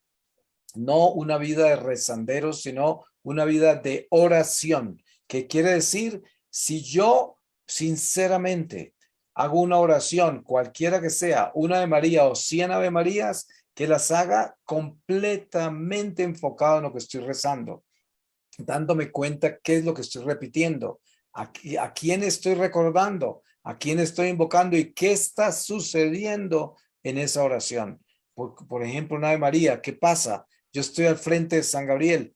no una vida de rezanderos, sino una vida de oración, que quiere decir, si yo sinceramente hago una oración, cualquiera que sea, una Ave María o 100 Ave Marías, que las haga completamente enfocado en lo que estoy rezando, dándome cuenta qué es lo que estoy repitiendo, a quién estoy recordando, a quién estoy invocando y qué está sucediendo en esa oración. Por ejemplo, una Ave María, ¿qué pasa? Yo estoy al frente de San Gabriel,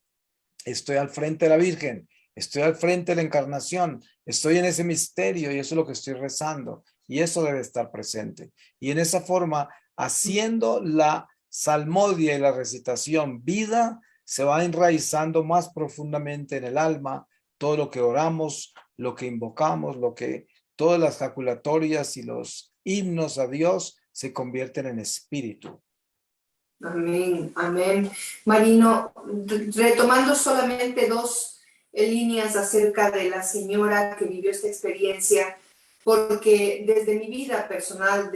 estoy al frente de la Virgen, estoy al frente de la Encarnación, estoy en ese misterio y eso es lo que estoy rezando, y eso debe estar presente. Y en esa forma, haciendo la salmodia y la recitación vida, se va enraizando más profundamente en el alma todo lo que oramos, lo que invocamos, todas las jaculatorias y los himnos a Dios se convierten en espíritu. Amén, amén. Marino, retomando solamente dos líneas acerca de la señora que vivió esta experiencia, porque desde mi vida personal,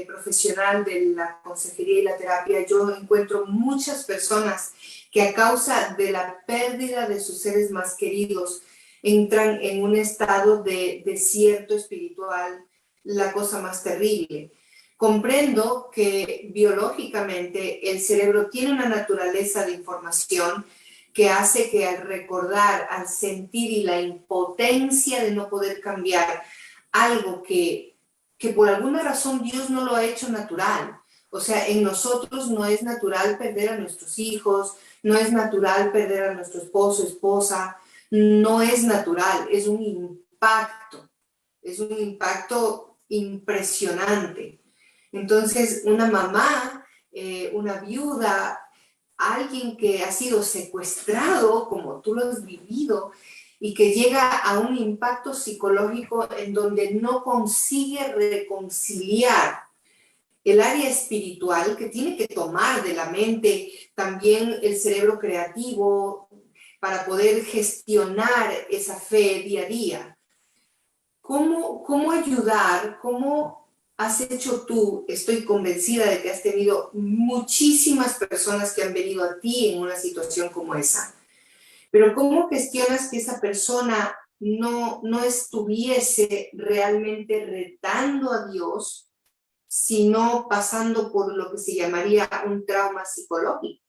profesional de la consejería y la terapia, yo encuentro muchas personas que a causa de la pérdida de sus seres más queridos entran en un estado de desierto espiritual, la cosa más terrible. Comprendo que biológicamente el cerebro tiene una naturaleza de información que hace que al recordar, al sentir y la impotencia de no poder cambiar algo que por alguna razón Dios no lo ha hecho natural. O sea, en nosotros no es natural perder a nuestros hijos, no es natural perder a nuestro esposo, esposa, no es natural, es un impacto impresionante. Entonces, una mamá, una viuda, alguien que ha sido secuestrado, como tú lo has vivido, y que llega a un impacto psicológico en donde no consigue reconciliar el área espiritual, que tiene que tomar de la mente también el cerebro creativo para poder gestionar esa fe día a día. ¿Cómo ayudar? ¿Cómo has hecho tú? Estoy convencida de que has tenido muchísimas personas que han venido a ti en una situación como esa. Pero ¿cómo gestionas que esa persona no estuviese realmente retando a Dios, sino pasando por lo que se llamaría un trauma psicológico?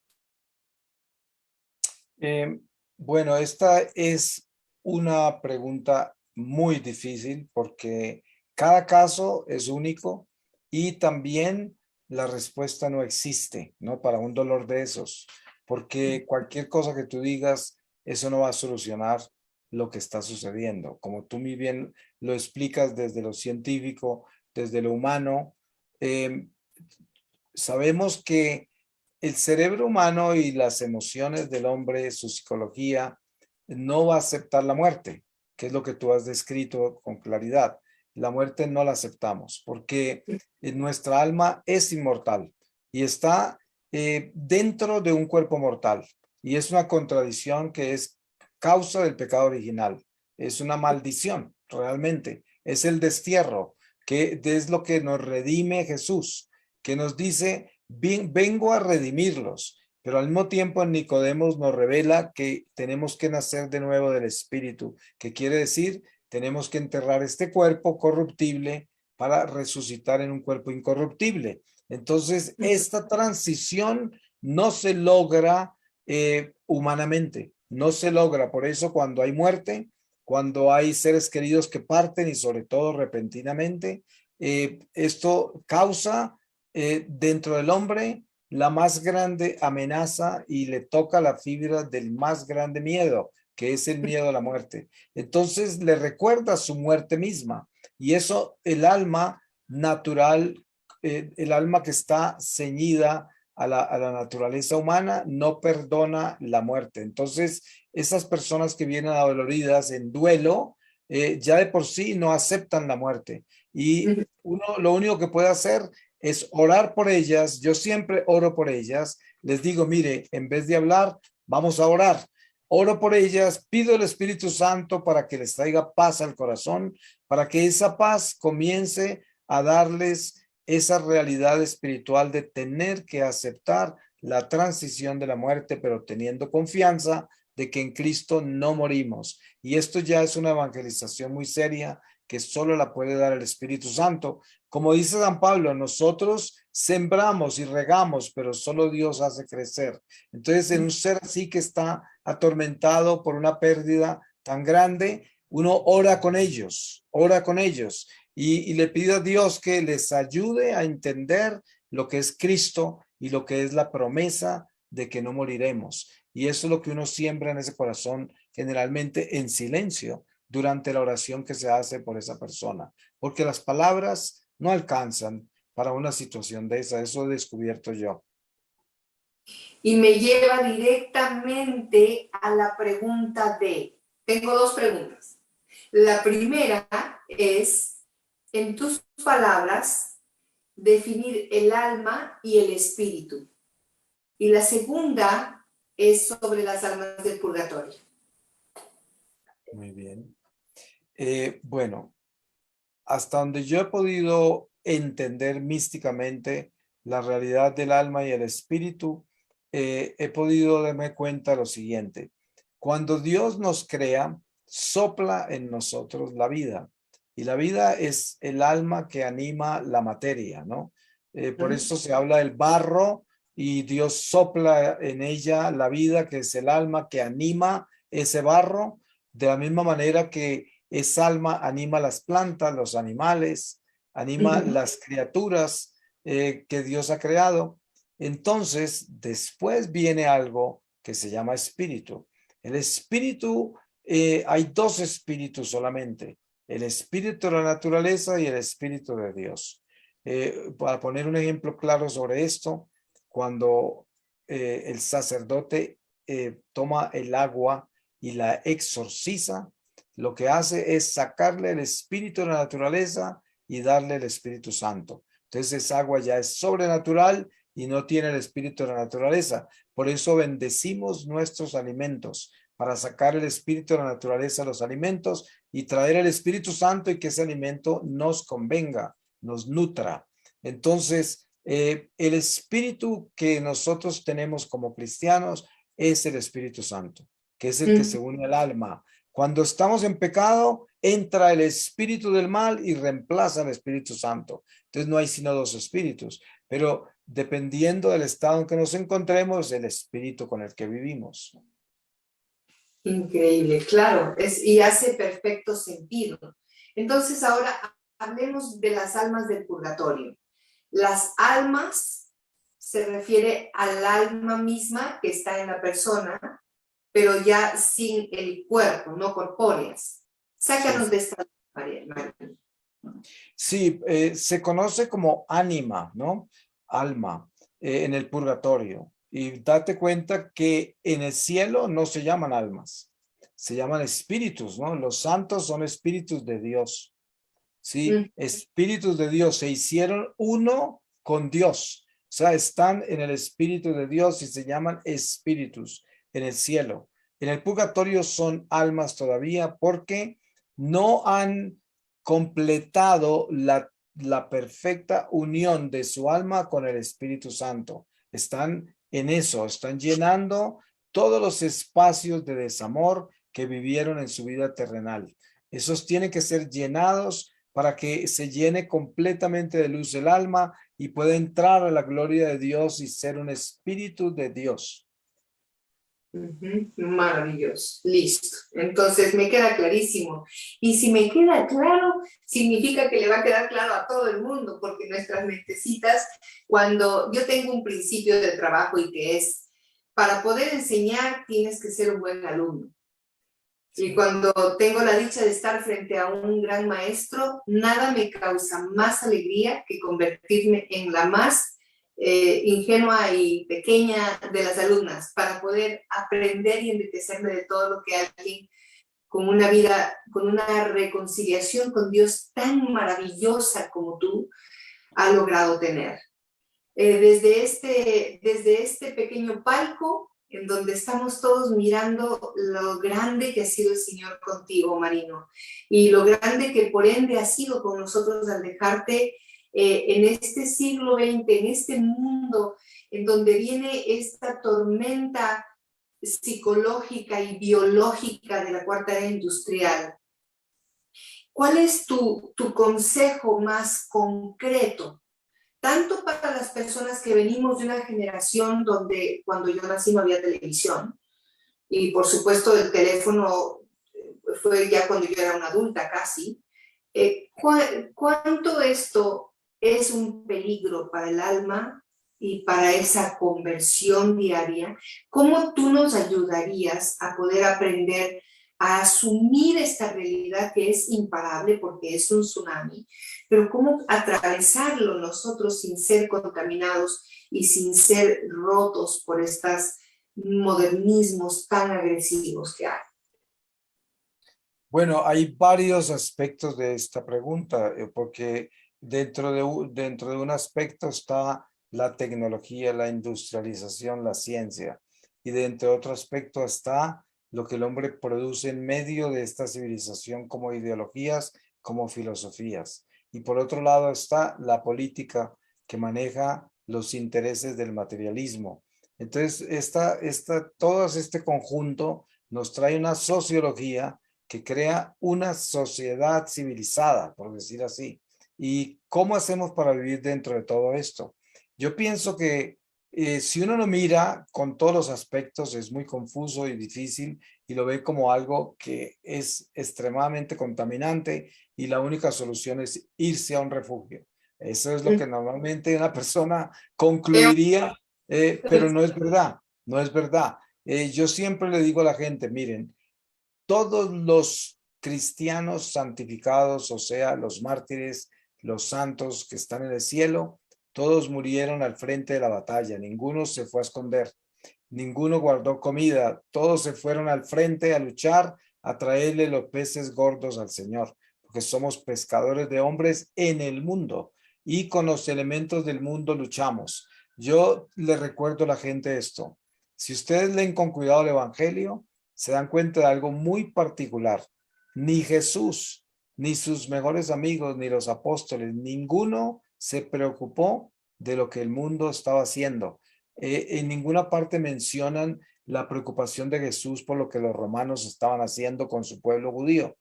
Eh, bueno, esta es una pregunta muy difícil porque cada caso es único y también la respuesta no existe, ¿no? Para un dolor de esos, porque cualquier cosa que tú digas, eso no va a solucionar lo que está sucediendo. Como tú muy bien lo explicas desde lo científico, desde lo humano, eh, sabemos que el cerebro humano y las emociones del hombre, su psicología, no va a aceptar la muerte, que es lo que tú has descrito con claridad. La muerte no la aceptamos porque nuestra alma es inmortal y está dentro de un cuerpo mortal. Y es una contradicción que es causa del pecado original. Es una maldición, realmente. Es el destierro, que es lo que nos redime Jesús, que nos dice: vengo a redimirlos, pero al mismo tiempo en Nicodemos nos revela que tenemos que nacer de nuevo del Espíritu, que quiere decir, tenemos que enterrar este cuerpo corruptible para resucitar en un cuerpo incorruptible. Entonces, esta transición no se logra humanamente, no se logra. Por eso cuando hay muerte, cuando hay seres queridos que parten y sobre todo repentinamente, esto causa dentro del hombre la más grande amenaza y le toca la fibra del más grande miedo, que es el miedo a la muerte. Entonces le recuerda su muerte misma y eso el alma natural, el alma que está ceñida a la naturaleza humana, no perdona la muerte. Entonces esas personas que vienen adoloridas en duelo, ya de por sí no aceptan la muerte y uno lo único que puede hacer es orar por ellas. Yo siempre oro por ellas. Les digo, mire, en vez de hablar, vamos a orar. Oro por ellas, pido el Espíritu Santo para que les traiga paz al corazón, para que esa paz comience a darles esa realidad espiritual de tener que aceptar la transición de la muerte, pero teniendo confianza de que en Cristo no morimos. Y esto ya es una evangelización muy seria que solo la puede dar el Espíritu Santo. Como dice San Pablo, nosotros sembramos y regamos, pero solo Dios hace crecer. Entonces, en un ser así que está atormentado por una pérdida tan grande, uno ora con ellos y le pide a Dios que les ayude a entender lo que es Cristo y lo que es la promesa de que no moriremos. Y eso es lo que uno siembra en ese corazón, generalmente en silencio, durante la oración que se hace por esa persona, porque las palabras no alcanzan para una situación de esa. Eso he descubierto yo. Y me lleva directamente a la pregunta tengo dos preguntas. La primera es, en tus palabras, definir el alma y el espíritu. Y la segunda es sobre las almas del purgatorio. Muy bien. Bueno, hasta donde yo he podido entender místicamente la realidad del alma y el espíritu, he podido darme cuenta de lo siguiente. Cuando Dios nos crea, sopla en nosotros la vida. Y la vida es el alma que anima la materia, ¿no? Por eso se habla del barro y Dios sopla en ella la vida, que es el alma que anima ese barro, de la misma manera que esa alma anima las plantas, los animales, anima las criaturas que Dios ha creado. Entonces, después viene algo que se llama espíritu. El espíritu hay dos espíritus solamente, el espíritu de la naturaleza y el espíritu de Dios. Para poner un ejemplo claro sobre esto, cuando el sacerdote toma el agua y la exorciza, lo que hace es sacarle el espíritu de la naturaleza y darle el Espíritu Santo. Entonces esa agua ya es sobrenatural y no tiene el espíritu de la naturaleza. Por eso bendecimos nuestros alimentos, para sacar el espíritu de la naturaleza a los alimentos y traer el Espíritu Santo y que ese alimento nos convenga, nos nutra. Entonces, el espíritu que nosotros tenemos como cristianos es el Espíritu Santo, que es el que se une al alma. Cuando estamos en pecado, entra el espíritu del mal y reemplaza al Espíritu Santo. Entonces no hay sino dos espíritus, pero dependiendo del estado en que nos encontremos, el espíritu con el que vivimos. Increíble, claro, y hace perfecto sentido. Entonces ahora hablemos de las almas del purgatorio. Las almas se refiere al alma misma que está en la persona, pero ya sin el cuerpo, no corpóreas. Sácanos de esta, María. Sí, se conoce como ánima, ¿no? Alma, en el purgatorio. Y date cuenta que en el cielo no se llaman almas, se llaman espíritus, ¿no? Los santos son espíritus de Dios. Sí, espíritus de Dios se hicieron uno con Dios. O sea, están en el espíritu de Dios y se llaman espíritus en el cielo. En el purgatorio son almas todavía porque no han completado la perfecta unión de su alma con el Espíritu Santo. Están en eso, están llenando todos los espacios de desamor que vivieron en su vida terrenal. Esos tienen que ser llenados para que se llene completamente de luz el alma y pueda entrar a la gloria de Dios y ser un espíritu de Dios. Maravilloso, listo. Entonces me queda clarísimo. Y si me queda claro, significa que le va a quedar claro a todo el mundo, porque nuestras mentecitas, cuando yo tengo un principio de trabajo y que es, para poder enseñar tienes que ser un buen alumno. Y cuando tengo la dicha de estar frente a un gran maestro, nada me causa más alegría que convertirme en la más ingenua y pequeña de las alumnas para poder aprender y enriquecerme de todo lo que alguien con una vida, con una reconciliación con Dios tan maravillosa como tú ha logrado tener. Desde este pequeño palco en donde estamos todos mirando lo grande que ha sido el Señor contigo, Marino, y lo grande que por ende ha sido con nosotros al dejarte en este siglo XX, en este mundo en donde viene esta tormenta psicológica y biológica de la cuarta era industrial. ¿Cuál es tu consejo más concreto? Tanto para las personas que venimos de una generación donde cuando yo nací no había televisión, y por supuesto el teléfono fue ya cuando yo era una adulta casi, ¿cuánto esto es un peligro para el alma y para esa conversión diaria? ¿Cómo tú nos ayudarías a poder aprender a asumir esta realidad que es imparable porque es un tsunami, pero cómo atravesarlo nosotros sin ser contaminados y sin ser rotos por estos modernismos tan agresivos que hay? Bueno, hay varios aspectos de esta pregunta, porque dentro de un aspecto está la tecnología, la industrialización, la ciencia, y dentro de otro aspecto está lo que el hombre produce en medio de esta civilización como ideologías, como filosofías. Y por otro lado está la política que maneja los intereses del materialismo. Entonces, todo este conjunto nos trae una sociología que crea una sociedad civilizada, por decir así. ¿Y cómo hacemos para vivir dentro de todo esto? Yo pienso que si uno lo mira con todos los aspectos, es muy confuso y difícil y lo ve como algo que es extremadamente contaminante y la única solución es irse a un refugio. Eso es lo que normalmente una persona concluiría, pero no es verdad, no es verdad. Yo siempre le digo a la gente, miren, todos los cristianos santificados, o sea, los mártires, los santos que están en el cielo, todos murieron al frente de la batalla, ninguno se fue a esconder, ninguno guardó comida, todos se fueron al frente a luchar, a traerle los peces gordos al Señor, porque somos pescadores de hombres en el mundo y con los elementos del mundo luchamos. Yo le recuerdo a la gente esto. Si ustedes leen con cuidado el Evangelio, se dan cuenta de algo muy particular. Ni Jesús, ni sus mejores amigos, ni los apóstoles, ninguno se preocupó de lo que el mundo estaba haciendo. En ninguna parte mencionan la preocupación de Jesús por lo que los romanos estaban haciendo con su pueblo judío.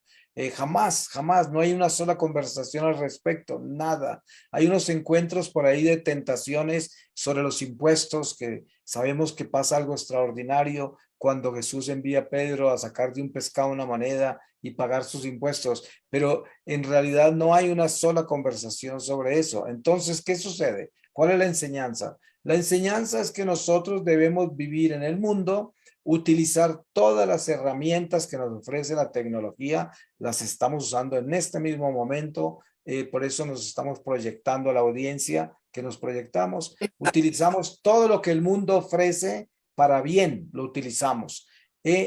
Jamás, jamás, no hay una sola conversación al respecto, nada. Hay unos encuentros por ahí de tentaciones sobre los impuestos, que sabemos que pasa algo extraordinario cuando Jesús envía a Pedro a sacar de un pescado una moneda y pagar sus impuestos, pero en realidad no hay una sola conversación sobre eso. Entonces, ¿qué sucede? ¿Cuál es la enseñanza? La enseñanza es que nosotros debemos vivir en el mundo, utilizar todas las herramientas que nos ofrece la tecnología, las estamos usando en este mismo momento, por eso nos estamos proyectando a la audiencia que nos proyectamos, utilizamos todo lo que el mundo ofrece para bien, lo utilizamos.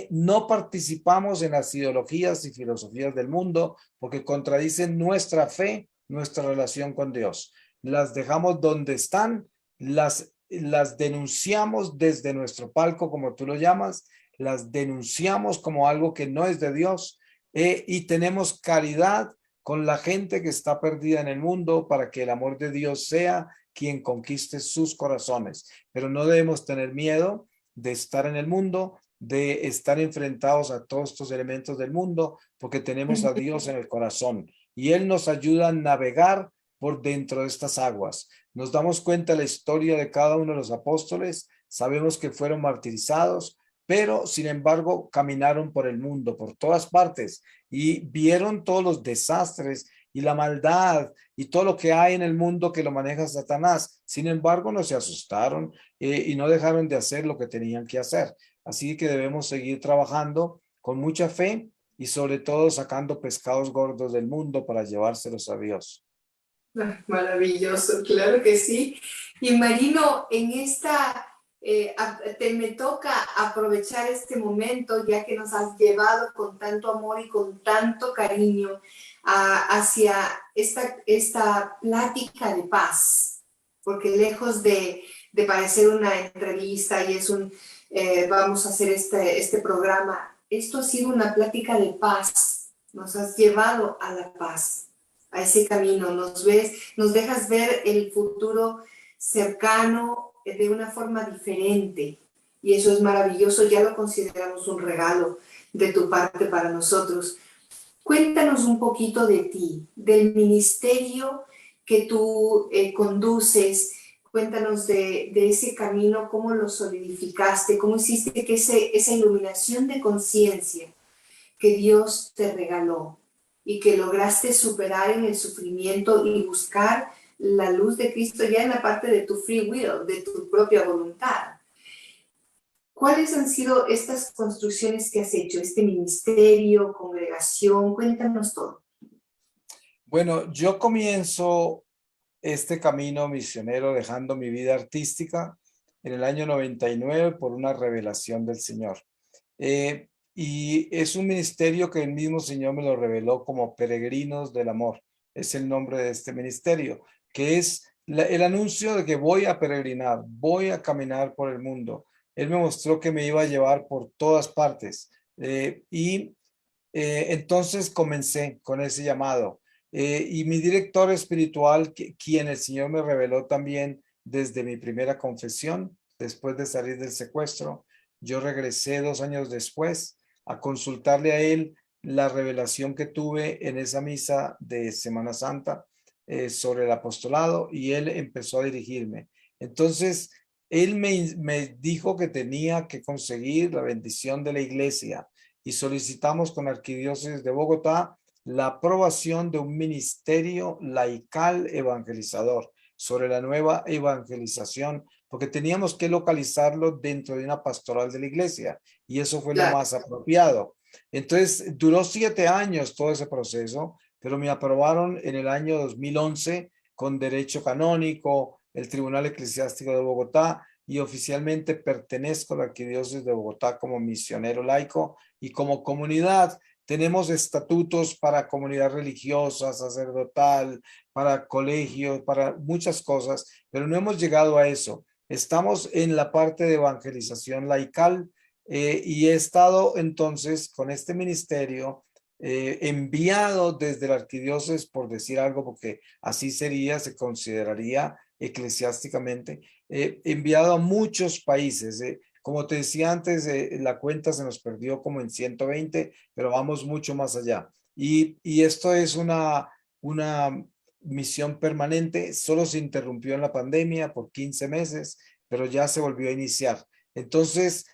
No participamos en las ideologías y filosofías del mundo porque contradicen nuestra fe, nuestra relación con Dios. Las dejamos donde están, las denunciamos desde nuestro palco, como tú lo llamas, las denunciamos como algo que no es de Dios, y tenemos caridad con la gente que está perdida en el mundo para que el amor de Dios sea quien conquiste sus corazones. Pero no debemos tener miedo de estar en el mundo, de estar enfrentados a todos estos elementos del mundo, porque tenemos a Dios en el corazón y Él nos ayuda a navegar por dentro de estas aguas. Nos damos cuenta de la historia de cada uno de los apóstoles, sabemos que fueron martirizados, pero sin embargo caminaron por el mundo, por todas partes, y vieron todos los desastres y la maldad y todo lo que hay en el mundo que lo maneja Satanás. Sin embargo, no se asustaron y no dejaron de hacer lo que tenían que hacer. Así que debemos seguir trabajando con mucha fe y sobre todo sacando pescados gordos del mundo para llevárselos a Dios. Maravilloso, claro que sí. Y Marino, en me toca aprovechar este momento, ya que nos has llevado con tanto amor y con tanto cariño hacia esta plática de paz, porque lejos de parecer una entrevista y vamos a hacer este programa, esto ha sido una plática de paz, nos has llevado a la paz, a ese camino, nos dejas ver el futuro cercano de una forma diferente, y eso es maravilloso, ya lo consideramos un regalo de tu parte para nosotros. Cuéntanos un poquito de ti, del ministerio que tú conduces, cuéntanos de ese camino, cómo lo solidificaste, cómo hiciste que esa iluminación de conciencia que Dios te regaló y que lograste superar en el sufrimiento y buscar la luz de Cristo ya en la parte de tu free will, de tu propia voluntad. ¿Cuáles han sido estas construcciones que has hecho, este ministerio, congregación? Cuéntanos todo. Bueno, yo comienzo este camino misionero dejando mi vida artística en el año 99 por una revelación del Señor. Y es un ministerio que el mismo Señor me lo reveló como Peregrinos del Amor. Es el nombre de este ministerio, que es el anuncio de que voy a peregrinar, voy a caminar por el mundo. Él me mostró que me iba a llevar por todas partes. Entonces comencé con ese llamado. Y mi director espiritual, quien el Señor me reveló también desde mi primera confesión, después de salir del secuestro, yo regresé 2 años después a consultarle a él la revelación que tuve en esa misa de Semana Santa sobre el apostolado, y él empezó a dirigirme. Entonces, él me dijo que tenía que conseguir la bendición de la iglesia y solicitamos con la Arquidiócesis de Bogotá la aprobación de un ministerio laical evangelizador sobre la nueva evangelización, porque teníamos que localizarlo dentro de una pastoral de la iglesia y eso fue lo más apropiado. Entonces, duró 7 años todo ese proceso, pero me aprobaron en el año 2011 con derecho canónico, el Tribunal Eclesiástico de Bogotá, y oficialmente pertenezco a la Arquidiócesis de Bogotá como misionero laico, y como comunidad tenemos estatutos para comunidad religiosa, sacerdotal, para colegios, para muchas cosas, pero no hemos llegado a eso. Estamos en la parte de evangelización laical, y he estado entonces con este ministerio enviado desde la arquidiócesis, por decir algo, porque así sería, se consideraría eclesiásticamente, enviado a muchos países. Como te decía antes, la cuenta se nos perdió como en 120, pero vamos mucho más allá. Y esto es una misión permanente. Solo se interrumpió en la pandemia por 15 meses, pero ya se volvió a iniciar. Entonces,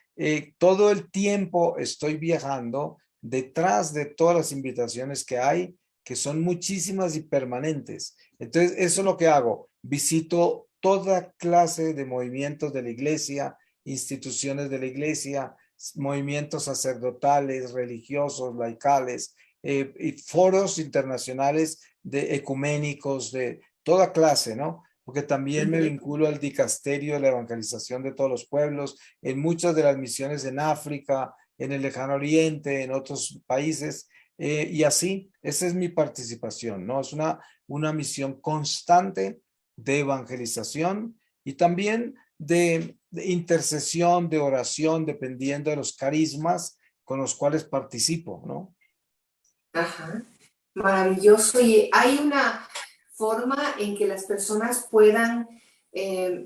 todo el tiempo estoy viajando detrás de todas las invitaciones que hay, que son muchísimas y permanentes. Entonces, eso es lo que hago. Visito toda clase de movimientos de la iglesia, instituciones de la iglesia, movimientos sacerdotales, religiosos, laicales, y foros internacionales de ecuménicos de toda clase, ¿no? Porque también me vinculo al dicasterio de la evangelización de todos los pueblos, en muchas de las misiones en África, en el Lejano Oriente, en otros países, y así, esa es mi participación, ¿no? Es una misión constante de evangelización y también de intercesión, de oración, dependiendo de los carismas con los cuales participo, ¿no? Ajá, maravilloso. Y hay una forma en que las personas puedan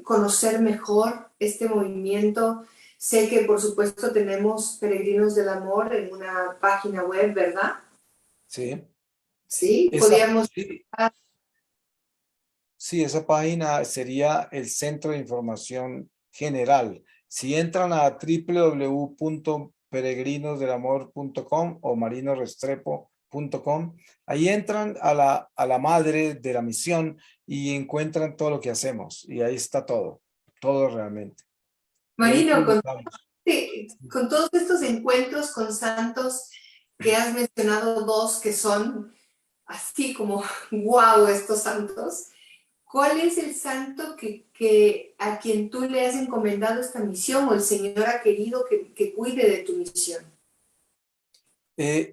conocer mejor este movimiento. Sé que por supuesto tenemos Peregrinos del Amor en una página web, ¿verdad? Sí. Sí, Esa, podríamos... sí, sí, esa página sería el Centro de Información General. Si entran a www.peregrinosdelamor.com o marinorestrepo.com, ahí entran a la madre de la misión y encuentran todo lo que hacemos. Y ahí está todo, todo realmente. Y ahí Marino, publicamos. con todos estos encuentros con santos que has mencionado, dos que son así como, wow, estos santos, ¿cuál es el santo a quien tú le has encomendado esta misión o el Señor ha querido que cuide de tu misión?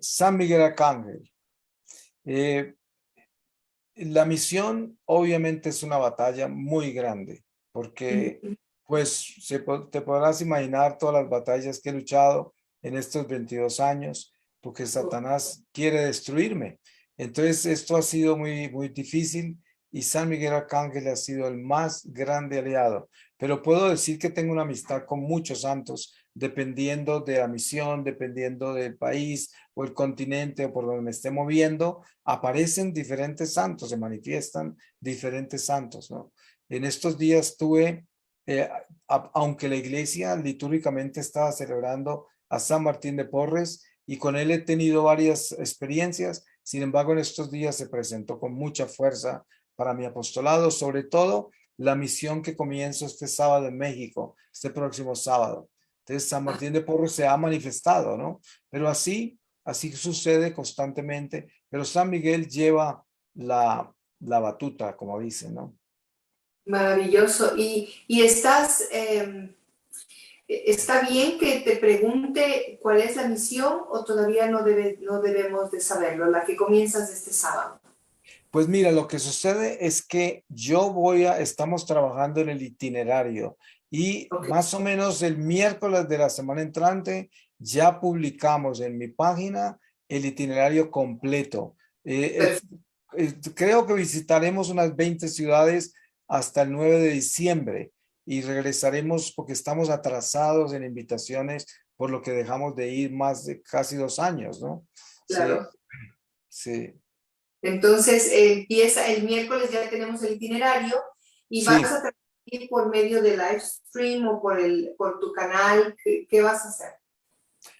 San Miguel Arcángel. Eh, la misión obviamente es una batalla muy grande, porque pues te podrás imaginar todas las batallas que he luchado en estos 22 años, porque Satanás quiere destruirme. Entonces esto ha sido muy, muy difícil y San Miguel Arcángel ha sido el más grande aliado. Pero puedo decir que tengo una amistad con muchos santos, dependiendo de la misión, dependiendo del país o el continente o por donde me esté moviendo, aparecen diferentes santos, se manifiestan diferentes santos, ¿no? En estos días tuve, aunque la iglesia litúrgicamente estaba celebrando a San Martín de Porres y con él he tenido varias experiencias, sin embargo en estos días se presentó con mucha fuerza para mi apostolado, sobre todo la misión que comienzo este sábado en México, este próximo sábado. Entonces San Martín de Porres se ha manifestado, ¿no? Pero así sucede constantemente, pero San Miguel lleva la batuta, como dicen, ¿no? Maravilloso. ¿Y está bien que te pregunte cuál es la misión o todavía no debemos de saberlo, la que comienzas este sábado? Pues mira, lo que sucede es que estamos trabajando en el itinerario y Ok, más o menos el miércoles de la semana entrante ya publicamos en mi página el itinerario completo. perfecto. Creo que visitaremos unas 20 ciudades hasta el 9 de diciembre y regresaremos porque estamos atrasados en invitaciones por lo que dejamos de ir más de casi 2 años, ¿no? Sí, Claro. sí, Entonces empieza el miércoles, ya tenemos el itinerario y vas sí. a transmitir por medio de live stream o por tu canal. ¿Qué vas a hacer?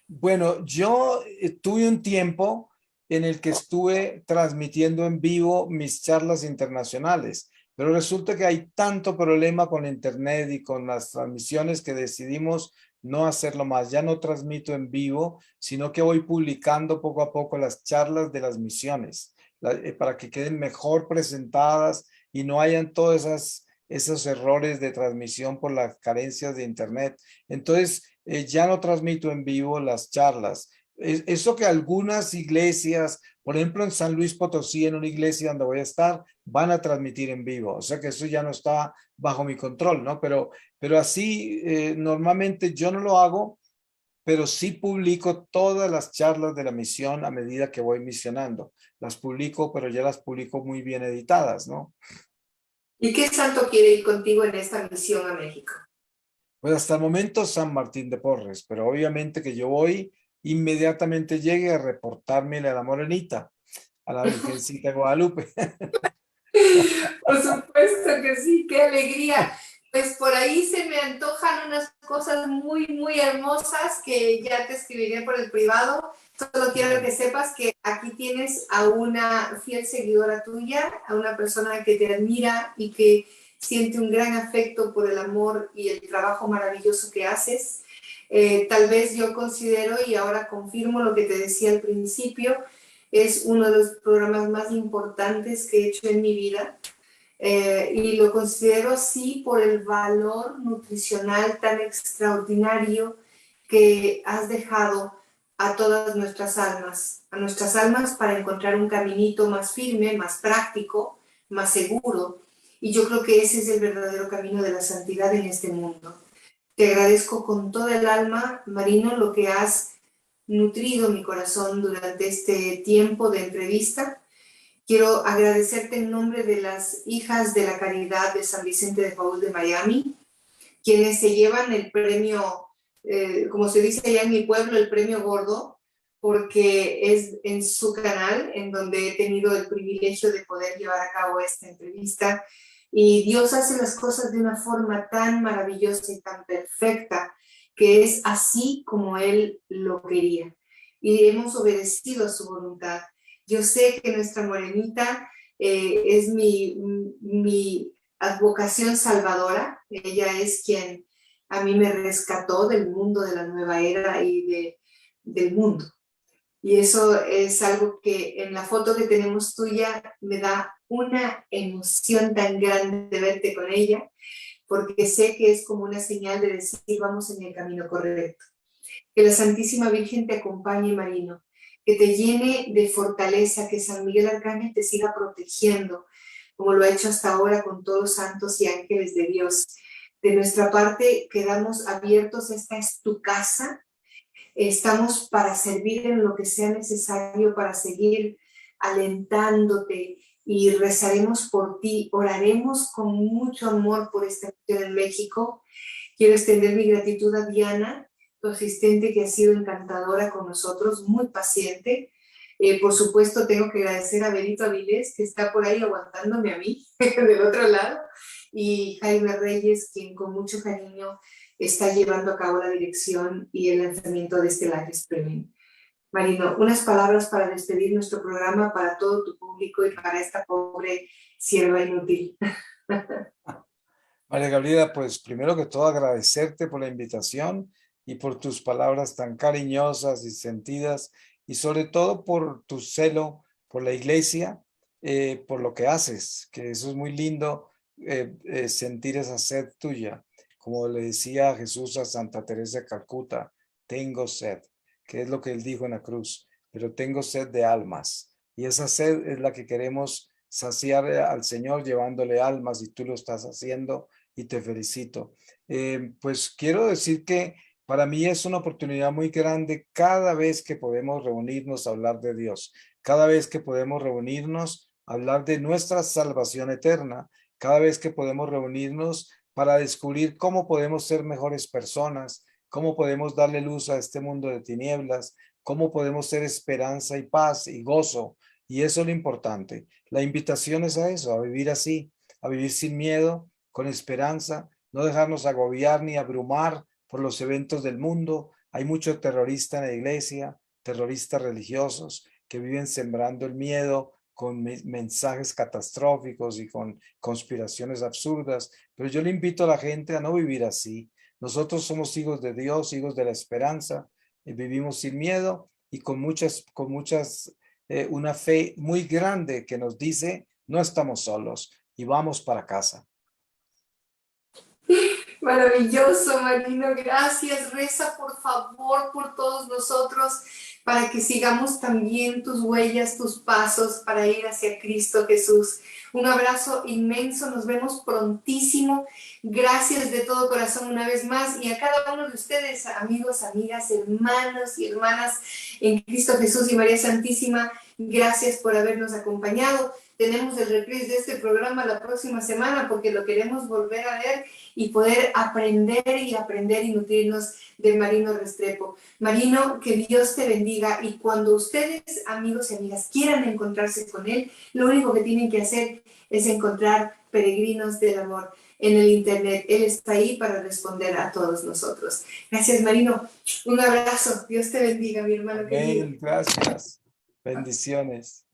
Bueno, yo tuve un tiempo en el que estuve transmitiendo en vivo mis charlas internacionales, pero resulta que hay tanto problema con internet y con las transmisiones que decidimos no hacerlo más. Ya no transmito en vivo, sino que voy publicando poco a poco las charlas de las misiones, para que queden mejor presentadas y no hayan todas esos errores de transmisión por las carencias de internet. Entonces, ya no transmito en vivo las charlas. Eso que algunas iglesias, por ejemplo en San Luis Potosí, en una iglesia donde voy a estar, van a transmitir en vivo. O sea que eso ya no está bajo mi control, ¿no? Pero así, normalmente yo no lo hago, pero sí publico todas las charlas de la misión a medida que voy misionando. Las publico, pero ya las publico muy bien editadas, ¿no? ¿Y qué santo quiere ir contigo en esta misión a México? Pues hasta el momento San Martín de Porres, pero obviamente que yo voy, inmediatamente llegue a reportarme a la Morenita, a la Virgencita de Guadalupe. Por supuesto que sí, qué alegría. Pues por ahí se me antojan unas cosas muy, muy hermosas que ya te escribiré por el privado. Solo quiero que sepas que aquí tienes a una fiel seguidora tuya, a una persona que te admira y que siente un gran afecto por el amor y el trabajo maravilloso que haces. Tal vez yo considero, y ahora confirmo lo que te decía al principio, es uno de los programas más importantes que he hecho en mi vida. Y lo considero así por el valor nutricional tan extraordinario que has dejado a todas a nuestras almas para encontrar un caminito más firme, más práctico, más seguro. Y yo creo que ese es el verdadero camino de la santidad en este mundo. Te agradezco con toda el alma, Marino, lo que has nutrido mi corazón durante este tiempo de entrevista. Quiero agradecerte en nombre de las hijas de la caridad de San Vicente de Paúl de Miami, quienes se llevan el premio, como se dice allá en mi pueblo, el premio gordo, porque es en su canal en donde he tenido el privilegio de poder llevar a cabo esta entrevista. Y Dios hace las cosas de una forma tan maravillosa y tan perfecta, que es así como Él lo quería. Y hemos obedecido a su voluntad. Yo sé que nuestra morenita es mi advocación salvadora. Ella es quien a mí me rescató del mundo de la nueva era del mundo. Y eso es algo que en la foto que tenemos tuya me da una emoción tan grande de verte con ella, porque sé que es como una señal de decir vamos en el camino correcto. Que la Santísima Virgen te acompañe, Marino, que te llene de fortaleza, que San Miguel Arcángel te siga protegiendo, como lo ha hecho hasta ahora con todos los santos y ángeles de Dios. De nuestra parte, quedamos abiertos, esta es tu casa, estamos para servir en lo que sea necesario, para seguir alentándote y rezaremos por ti, oraremos con mucho amor por esta acción en México. Quiero extender mi gratitud a Diana, tu asistente, que ha sido encantadora con nosotros, muy paciente. Por supuesto, tengo que agradecer a Benito Avilés, que está por ahí aguantándome a mí, del otro lado, y Jaime Reyes, quien con mucho cariño está llevando a cabo la dirección y el lanzamiento de Estelares Premium. Marino, unas palabras para despedir nuestro programa para todo tu público y para esta pobre sierva inútil. María Gabriela, pues primero que todo agradecerte por la invitación y por tus palabras tan cariñosas y sentidas, y sobre todo por tu celo por la iglesia, por lo que haces, que eso es muy lindo, sentir esa sed tuya. Como le decía Jesús a Santa Teresa de Calcuta, tengo sed, que es lo que él dijo en la cruz, pero tengo sed de almas. Y esa sed es la que queremos saciar al Señor llevándole almas, y tú lo estás haciendo y te felicito. Pues quiero decir que para mí es una oportunidad muy grande cada vez que podemos reunirnos a hablar de Dios, cada vez que podemos reunirnos a hablar de nuestra salvación eterna, cada vez que podemos reunirnos para descubrir cómo podemos ser mejores personas, cómo podemos darle luz a este mundo de tinieblas, cómo podemos ser esperanza y paz y gozo. Y eso es lo importante. La invitación es a eso, a vivir así, a vivir sin miedo, con esperanza, no dejarnos agobiar ni abrumar por los eventos del mundo. Hay mucho terrorista en la iglesia, terroristas religiosos que viven sembrando el miedo con mensajes catastróficos y con conspiraciones absurdas, pero yo le invito a la gente a no vivir así, Nosotros somos hijos de Dios, hijos de la esperanza, y vivimos sin miedo y con una fe muy grande que nos dice, no estamos solos y vamos para casa. Maravilloso, Marino, gracias. Reza por favor por todos nosotros para que sigamos también tus huellas, tus pasos para ir hacia Cristo Jesús. Un abrazo inmenso, nos vemos prontísimo. Gracias de todo corazón una vez más y a cada uno de ustedes, amigos, amigas, hermanos y hermanas en Cristo Jesús y María Santísima, gracias por habernos acompañado. Tenemos el reprise de este programa la próxima semana porque lo queremos volver a ver y poder aprender y nutrirnos de Marino Restrepo. Marino, que Dios te bendiga y cuando ustedes, amigos y amigas, quieran encontrarse con él, lo único que tienen que hacer es encontrar Peregrinos del Amor en el internet. Él está ahí para responder a todos nosotros. Gracias, Marino. Un abrazo. Dios te bendiga, mi hermano querido. Amén. Gracias. Bendiciones.